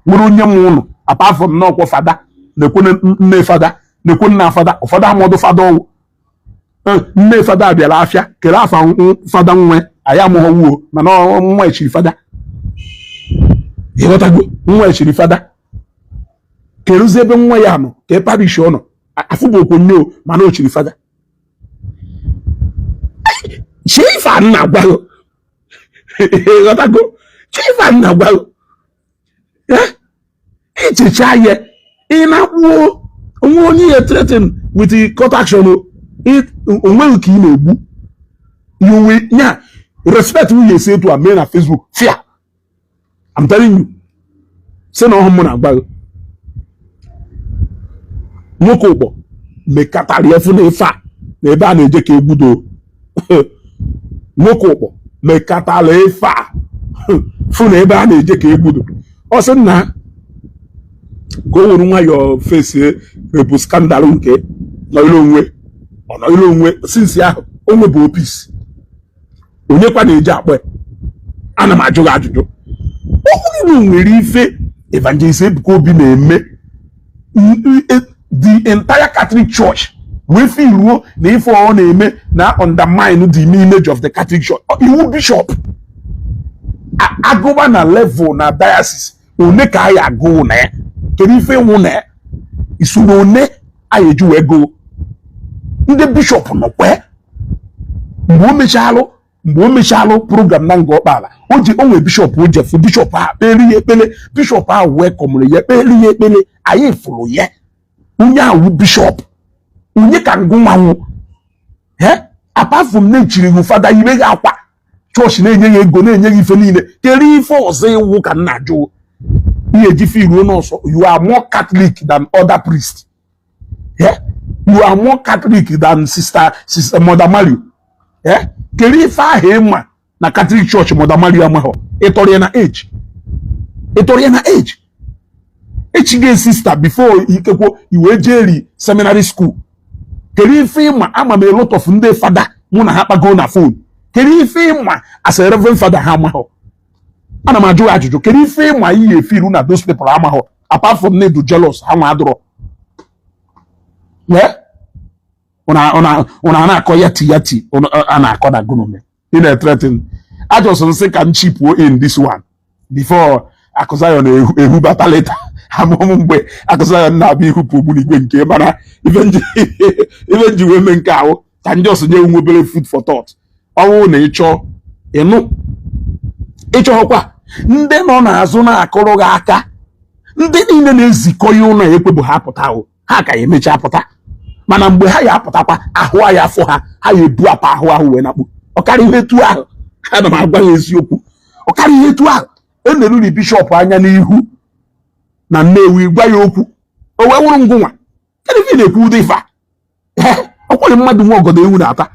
nwere onye m ụnụ apart from n'ọkwọ fada na-ekwe nne fada na-ekwe nna fada ụfọdụ amụdụ fada ọwụ nne fada abịara afịa kere afa fada nwe anyị amụghọ wuo mana nwa echiri fada ịghọtago nwa echiri fada keruzi ebe nwa ya nọ ka parish ọ nọ afụbokwu nne o mana o chiri fada chifa nna gwago ịghọtago chifa nna gwago echecha ya ị na-akpụo onwe onye ya threaten with the court action onweghị ka ị na-egbu you will nya respect who you say to a man na Facebook fear I'm telling you say na ọhụm na-agbago nwoke ụkpọ mekatara efu na ife a na ebe a na-eje ka egbudo nwoke ụkpọ mekatara ife a fụ na ebe a na-eje ka egbudo ọ sị na ka o nwere nwayọọ fesi rebu skandal nke nọile onwe sinsi ahụ o nwebụ opis onye kwa na-eje akpọ ana m ajụ gị ajụjụ ọhụrụ nwere ife Evangelist Ebuka Obi na-eme the entire Catholic Church wee filuo na ife ọ na-eme na undermine the image of the Catholic Church. Iwu bishop agụba na level na diocese one ka anyị agụ na ya kedu ife nwụ na ya isuru one anyị eji wee gụọ ndị bishop nọkwa mgbe o mechalụ program na nga ọkpala onwe bishop o jefu bishop a kpere ya ekpele bishop a wee kọmụrụ ya kpere ya ekpele anyị fụrụ ya onye awụ bishop onye ka ngụ nwanwụ apart from na-echiri gị fada ime gị akwa chọọchị na-enye ya ego na-enye gị ife niile kere ife ọzọ iwu ka nna jụ ihe eji fi ruo n'ọsọ you are more Catholic than other priests. You are more Catholic than sister Mother Mario. Kere ife ahụ ịma na Catholic Church Mother Mario amahọ ịtọrọ ya na age echige sister before ikekwo iwe jeri seminary school. Kere ife ịma ama m a lot of ndị fada mụ na ha kpago na phone. Kere ife ịma as a reverend father ha amahọ ana m ajụ ajụjụ kere ife ịma ihe efiru na those people amahọ apart from need to jealous ha nwa adụrọ una na-akọ yati a na-akọ na gụnụme ị na-threaten ajọsọ nsị ka m chipuo in this one before Akụzion ehubata later amụmụ mgbe Akụzion na-abịa ihupụ ogbunigwe nke mana ife nji wee mee nke ahụ ka ndị ọsọ nye nwe obere food for thought ọwụ na ịchọkwa ndị nọ n'azụ na-akụrụ gị aka ndị niile na-ezikọ ya ụlọ ekwebụ ha pụta ha ka ya emecha pụta mana mgbe ha ya apụtakwa ahụ ya afọ ha ya ebu apa ahụ wee nakpu ọkarị ihe etu ahụ ana m agwa ya eziokwu ọkarị ihe etu ahụ eneruri bishọp anya n'ihu na Nnewi gwa ya okwu o wee wụrụ ngụnwa kedụ na-ekwu ụdị ife ọkwere mmadụ nwe ọgọdọ ewu na-ata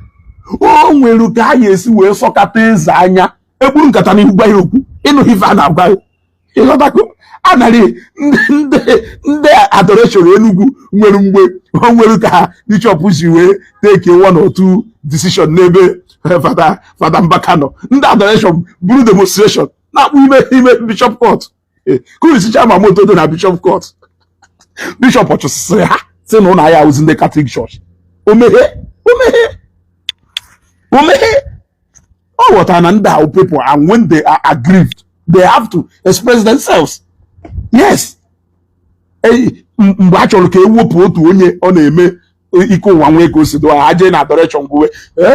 o nwere ka ha ya esi wee sọkata eze anya egburu nkata n'ihu gwa ya okwu ịnụ ife a na-agwa ya ịghọtago anarị ndị adoration Enugu nwere mgbe o nwere ka ha bishọp si wee take one or two decision n'ebe fada Mbaka nọ ndị adoration buru demonstration na-akpụ ime bishop court kurisicha ma moto dị na bishop court bishop ọchụsịsịrị ha si na ụlọ ahịa ozi ndị Catholic Church omeghe ọ ghọtara na ndị ahụ people and when they are aggrieved they have to express themselves. Yes. Mgbe a chọrọ ka ewepụ otu onye ọ na-eme ike ụwa nwee ka o si do aje na adoration gwe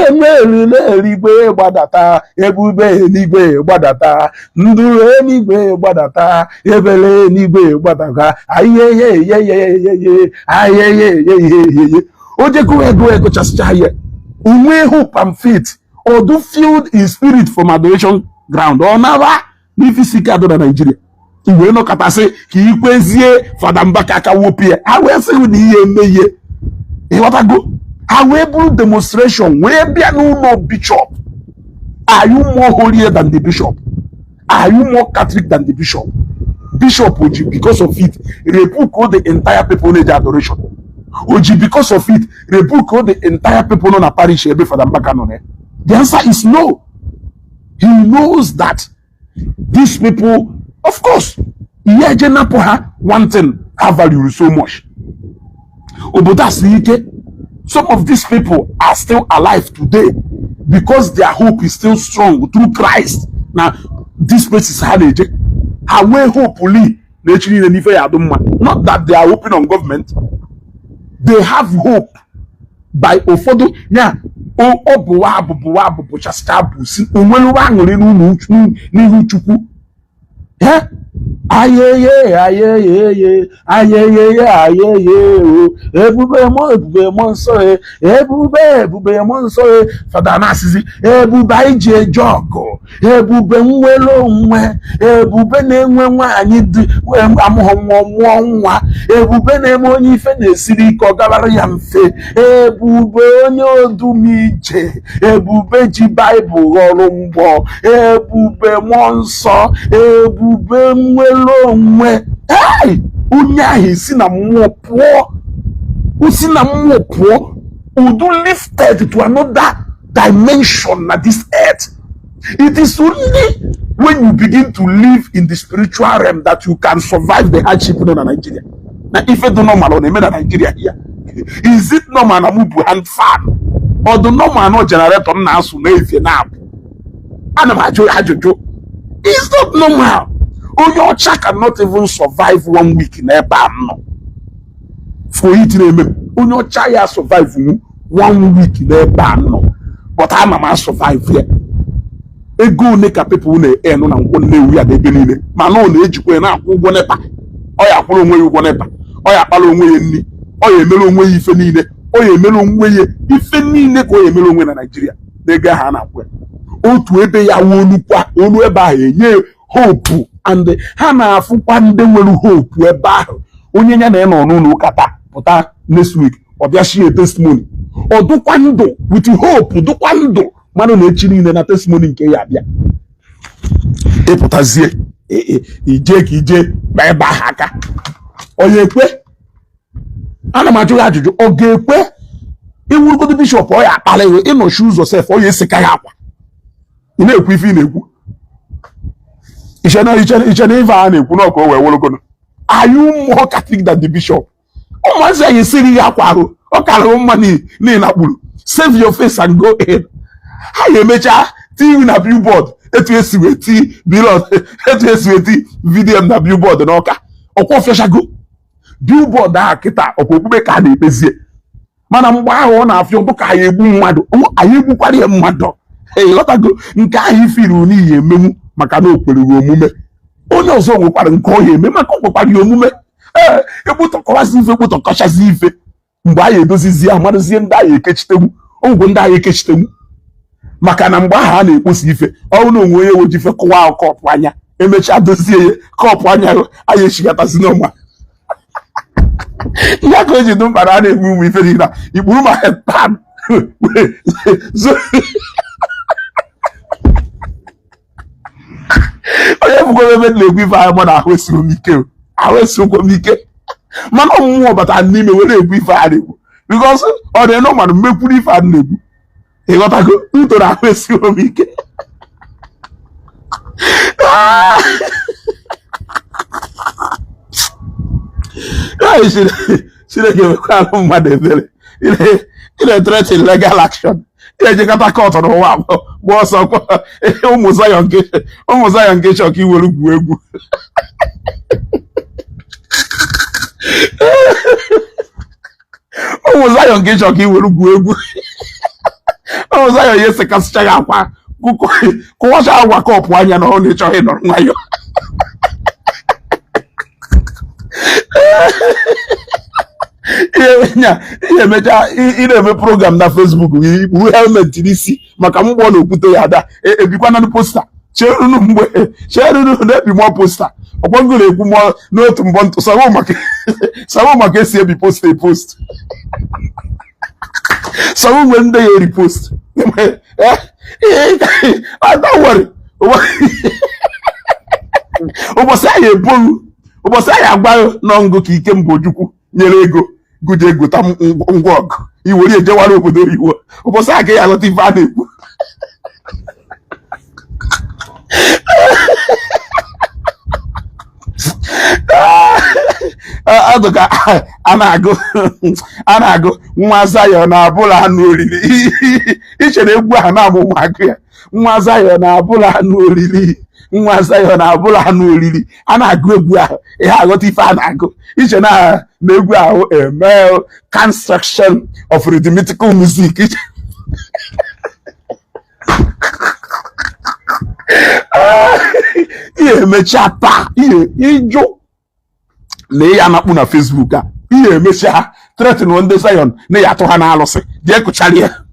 emeriri eluigwe gbadata ebube eluigwe gbadata ndụ eluigwe gbadata ebele eluigwe gbadata ayeyeyeyeye o jekwa ego chasịcha ya unwe hope and faith or do filled in spirit from adoration ground or nara n'ifisike adọ na Nigeria iwe nọkọtasị ka ikwezie fada Mbaka aka wopụ ya ha wee sịrị na ihe eme ihe ịghọtago ha wee bụrụ demonstration wee bịa n'ụlọ bishop. Are you more holier than the bishop? Are you more Catholic than the bishop? Bishop Oji, because of it, rebuke all the entire people in the adoration. Oji, because of it, rebuke all the entire people on a parish for the Mbaka. The answer is no. He knows that these people, of course, one thing have value so much. Some of these people are still alive today because their hope is still strong through Christ. Now, this place is hard. Not that they are hoping on government. They have hope by Ofodo. Yeah. Yeah. Ayeye, ayeye, ayeye, ayeye, ebube monso, ebube monso, Father Nasizi, ebube ije jogo, ebube nwelo nwe, ebube na-enwe nwaanyị amụọ ebube na-eme onye ife na-esiri ike ọ gabara ya mfe, ebube onye odumije, ebube ji Baịbụl ọrụ mgbọ, ebube mmụọ nsọ, ebube nwelo nwe. Hey! Onye ahụ si na mmụọ pụọ, udu lifted to another dimension na this earth. It is only when you begin to live in the spiritual realm that you can survive the hardship in Nigeria. Now, if you don't know normal on Nigeria here, is it normal na mubu hand fan or the normal no generator na asu na if you now? It's not normal. Onyocha cannot even survive 1 week in a ban. For it, Onyocha ya survive 1 week in a ban. But I'm a man survive here. A go neka people ne eno na one we are the benine. Mano ne ejikwe na akwụgwọ nepa. Oya kwụrụ onwe ya ụgwọ nepa. Oya kpala onwe ya nni. Oya emere onwe ya ife niile. Oya emere onwe ya ife niile ka oya emere onwe na Nigeria. Nega ha na akwụ. Otu ebe ya olu ebe ahụ enye hope and ha na-afụkwa ndị nwere hope ebe ahụ. Onye nya na-enọ n'ụlọ ụka pụta next week ọ bịa share testimony. Ọ dụkwa ndụ with hope, dụkwa ndụ mmadụ na-echi niile na testimony nke ya abịa. Ịpụtazie ije ka ije ba ebe ahụ aka. Ọ ga-ekwe? Ana m ajụ ya ajụjụ, ọ ga-ekwe iwurugodo bishọp ọ ya akpala iwe ịnọchi ụzọ sef ọ ya esika ya akwa? Ị na-ekwu ife ị na-ekwu. Iche na ife a na-ekwu na ọka o wee wologono. Are you more Catholic than the bishop? Ụmụazị anyị siri ya akwa ahụ ọ karịrị mma n'ihi na kpuru. Save your face and go in. Ha ya emecha tii na billboard etu esi weti vidiyo na billboard n'ọka ọkwa ofeshago billboard ahụ kịta ọkwa okpukpe ka a na-ekpezie mana mgbe ahụ ọ na-afịa ụtụ ka anyị egbu mmadụ anyị egbukwara ya mmadụ ịghọtago nke ahụ ifiri n'ihi emenwu maka na o kwere omume. Onye ọzọ nwekwara nke ọ ya eme maka o kwekwara ya omume. Egbutọkọwazi ife egbutọkọchazi ife mgbe anyị edozizi ya mmadụzie ndị anyị ekechitenwu ogwụ ndị anyị ekechitenwu maka na mgbe ahụ a na-ekposi ife ọrụ na onwe onye weji ife kụwa kọpụ anya emechaa dozie ya kọpụ anya anyị echigatazi n'ọma. Ihe aka o ji dị mkpara a na-egbu ụmụ ife dị na ikpuru ma hepan onye bụkwa ebe na-egwu ife anya mụ na ahụ esiokwu m ike mana ọmụmụ batara n'ime were egwu ife a na-egwu because ọ dị nọ mmadụ mmekwuru ife a na-egwu ịghọtago ntoro ahụ esiokwu m ike. Chineke mekwara mmadụ ebere ị na-threaten legal action ejekọta kọtụ n'ụwa gba ọsọ ụmụ Zion nke chọka iwere gwuo egwu. Ụmụ Zion nke chọka iwere gwuo egwu. Ụmụ Zion ya esekasịchaghị akwa kụwacha agwa kọpụ anya na ọ na-echọghị nọrọ nwayọ. Ihe emecha ị na-eme program na Facebook ikpu helmet n'isi maka mgbọ na okwute ya ada ebikwana na posta cherunu na-ebi mụọ posta ọkpọgo na-ekwu mụọ n'otu mbọ ntụ sawo maka esi ebi post epost sawo mgbe ndị ya eri post adawari ụbọchị anyị eboru ụbọchị anyị agwaghị n'ọngụ ka ike Mbojukwu nyere ego good ego tam ngwog iwori ejewara obodo iwo obosi aka ya lọta ife a na-ekwu adoka a na-agụ nwa Zion na-abụla anụ oriri ichere egwu ahụ na-amụ ụmụaka ya nwa Zion na-abụla anụ oriri nwa Zion na-abụla anụ oriri a na-agụ egwu ahụ ihe aghọta ife a na-agụ iche na egwu ahụ eme construction of rhythmical music ihe emecha taa ihe ịjụ na ya na-akpụ na Facebook a ihe emecha threaten ndị Zion na ya atụ ha na-alụsị jee kụchara ya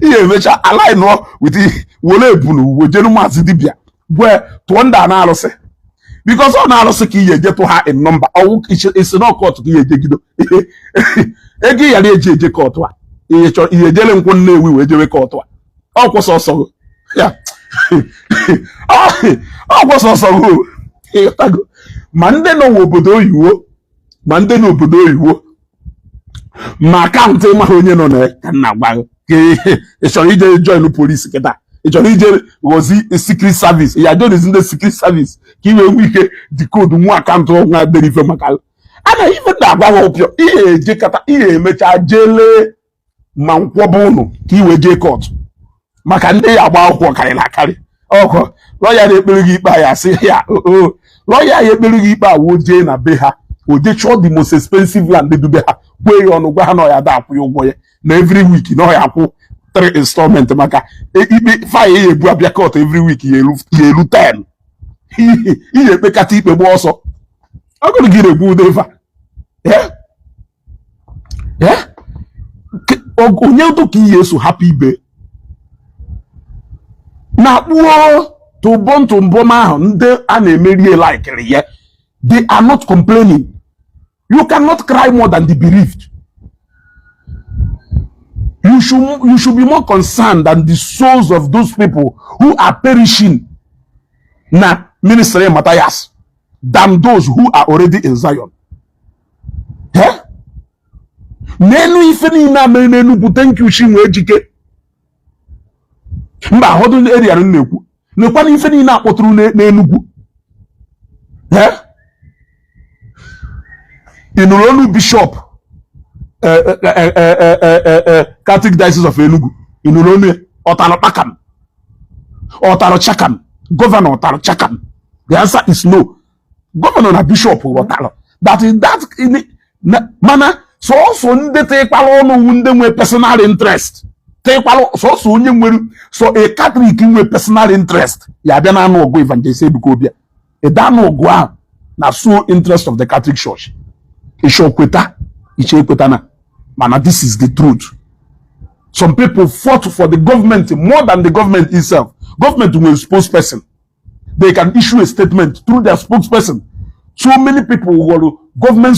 ihe emecha align with wole ebunu wejenu maazị dibịa gwe tụọ ndị a na-alụsị because ọ na-alụsị ka ihe eje tụ ha in number ọwụ isi na ọkọtụ ka ihe ejegido ego yara eje kọtụ a ihe chọrọ ihe ejele nkwụ Nnewi wee jewe kọtụ a ọ kwụsị ọsọ ya ọ kwụsị ọsọ ịghọtago ma ndị nọ n'obodo oyiwo ma ndị n'obodo oyiwo ma akaụntụ ịmaghị onye nọ na ka nna gwa ị chọrọ ije join polisi kịta ị chọrọ ije ghọzi secret service ya join ndị secret service ka iwe nwee ike dikoodu nwa akaụntụ nwa dere ife maka ana ife na-agwa ha ụpịọ ihe ejekata ihe emecha jele ma nkwọba ụnụ ka iwe jee kọtụ maka ndị ya agba akwụkwọ karịrị akarị ọkụ lọya na-ekpere gị ikpe ya sị ya lọya ya ekpere gị ikpe awụ jee na be ha o jee chọọ the most expensive land dube ha kwee ya ọnụ gwa ha na ọya da akwụ ya ụgwọ ya na every week na ọya akwụ 3 installment maka ikpe faya ya ebu abịa court every week ya elu 10 ihe ekpekata ikpe gba ọsọ ọgụrụ gị na-egbu udeva onye ụtụ ka ihe eso hapụ ibe na kpuo tụbọm ahụ ndị a na-emeri laikiri ya they are not complaining. You cannot cry more than the bereaved. You should be more concerned than the souls of those people who are perishing na ministry Matthias than those who are already in Zion. Nenu ife niile mere n'Enugu, thank you Chinwe Ejike. Mba hodu area na-ekwu nekwa na ife niile akpọtụrụ n'Enugu inulonu bishop Catholic Diocese of Enugu inulonu Otaro Pakam Otaro Chakam Governor Otaro Chakam. The answer is no. Governor na bishop Otaro that is that mana so ndị tekpala ọnụ ndị nwe personal interest so onye nwere so a Catholic nwe personal interest ya bịa na anụ ọgụ Evangelist Ebuka Obi ịda anụ ọgụ ahụ na so interest of the Catholic Church ichekweta na mana this is the truth. Some people fought for the government more than the government itself. Government will spokesperson, they can issue a statement through their spokesperson. So many people were government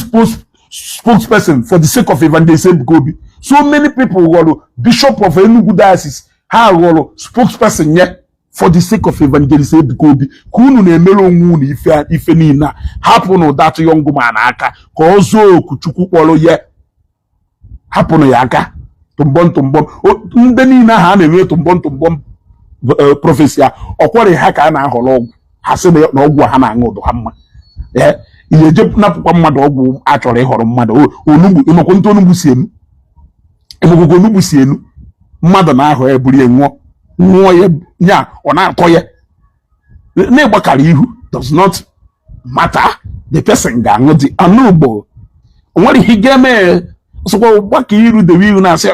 spokesperson for the sake of Evangelist Ebuka Obi. So many people were Bishop of Enugu Diocese, ha were spokesperson yet for the sake of Evangelist Ebuka Obi. Kunu na-emere onwe ife niile hapụnụ that young man aka ka ọzọ okuchukwu kpọrọ ya hapụnụ ya aka tụmbọm ndị niile ha na-eme tụmbọm prophecy ọkwọrị ha ka a na-ahọrọ ọgwụ ha sị na ọgwụ ha na-aṅụ ụdụ ha mma ihe je napụkwa mmadụ ọgwụ a chọrọ ịhọrọ mmadụ onugbu ịmakwa ntụ onugbu si enu mmadụ na-ahọ ya buru ya nwụọ ya nya ọ na-akọ ya na-ịgbakara ihu does not matter. The person ga-aṅụ dị anụ ugbo o nwere ihe ga-eme sọkwa gbaka iru dewe ihu na-asị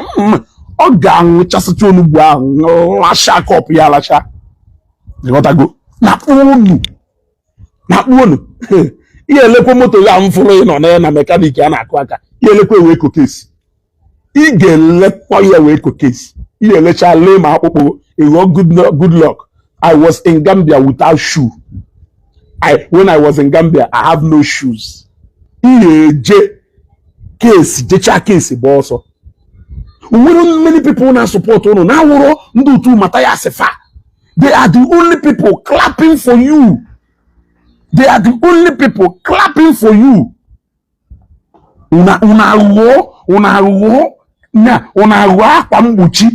ọ ga-aṅụchasịcha onugbu ahụ lacha kọpụ ya alacha ịghọtago na unu ihe elekwa moto ya mfụrụ ịnọ na mekanik a na-akụ aka ihe elekwa wee kokesi ị ga-elekwa ya wee kokesi ihe elecha lee ma akpụkpọ ịghọ good luck. I was in Gambia without shoe. When I was in Gambia, I have no shoes. Jecha case also. Many people now support you. Now ndu tu Mataya Sefa. They are the only people clapping for you. They are the only people clapping for you. una aghụghọ akwa mgbochi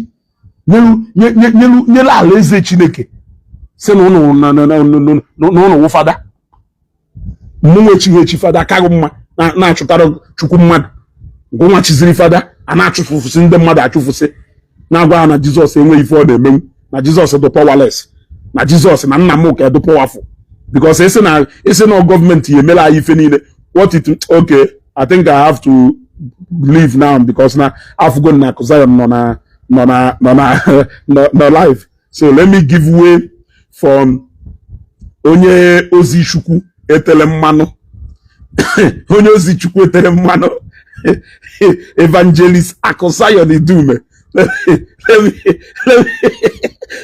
nyelu alaeze Chineke si na ụnụ wụfada mmụnwe echi fada kaghị mma na-achụtara Chukwu mmadụ ngụnwa chiziri fada a na-achụfụsị ndị mmadụ achụfụsị na-agwa ha na Jizọs enweghị ife ọ na-emenwu na Jizọs dị powerless na Jizọs na nna m ka dị powerful because esi na gọọmenti ya emela anyị ife niile okay, I think I have to leave now because na afụgo na Zion nọ live, so let me give way for onye ozi Chukwu etere mmanụ onye ozi Chukwu etere mmanụ Evangelist Zion Idume.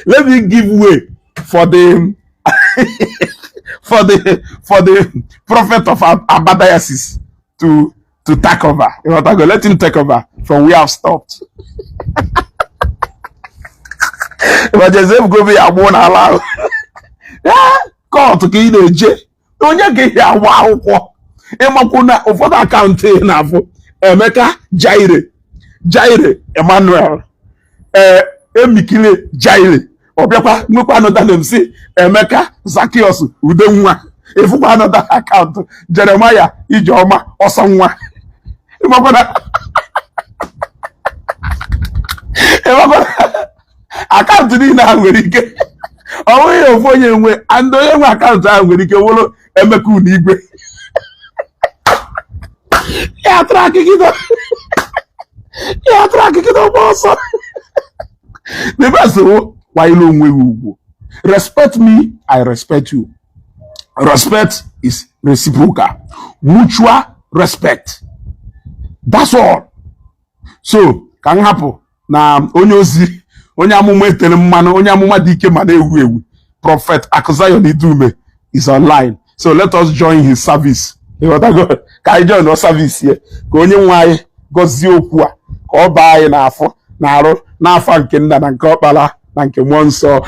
Let me give way for the for the prophet of Abadiasis to take over. Let him take over from where I've stopped. Evangelist Ebuka Obi agwụ na ala kọọtụ ka ị na-eje onye ga-ehi agwa akwụkwọ ịmakwu na ụfọdụ akaụntụ na-afụ Emeka Jaire Emmanuel Emikile Jaire ọbịakwa nwekwa anọda na MC Emeka Zakios Udenwa ịfụkwa anọda akaụntụ Jeremiah Ijeọma ọsọ nwa ịmakwa akaụntụ niile ahụ nwere ike ọ nweghị ofu onye nwe ndị onye nwe akaụntụ ahụ nwere ike wụrụ Emeka Unigwe ya tụrụ akịkịta ọgba ọsọ the best kwanyere onwe gị ugwu. Respect me, I respect you. Respect is reciprocal, mutual respect. That's all. So ka m hapụ na onye amụma etere mmanụ, onye amụma dị ike ma na-ewu ewu, Prophet Zion Idume is online, so let us join his service. Ka anyị join our service here, ka onye nwe anyị gọzie okwu a, ka ọ baa anyị n'afọ na-arụ n'afọ nke Nna na nke Ọkpara na nke Mmụọ Nsọ.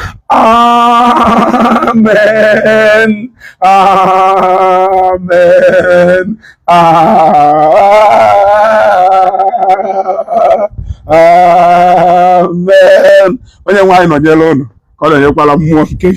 Amen. Amen. Amen. Onye nwe anyị nọnyere unu ka ọ nọnyekwara mmụọ nke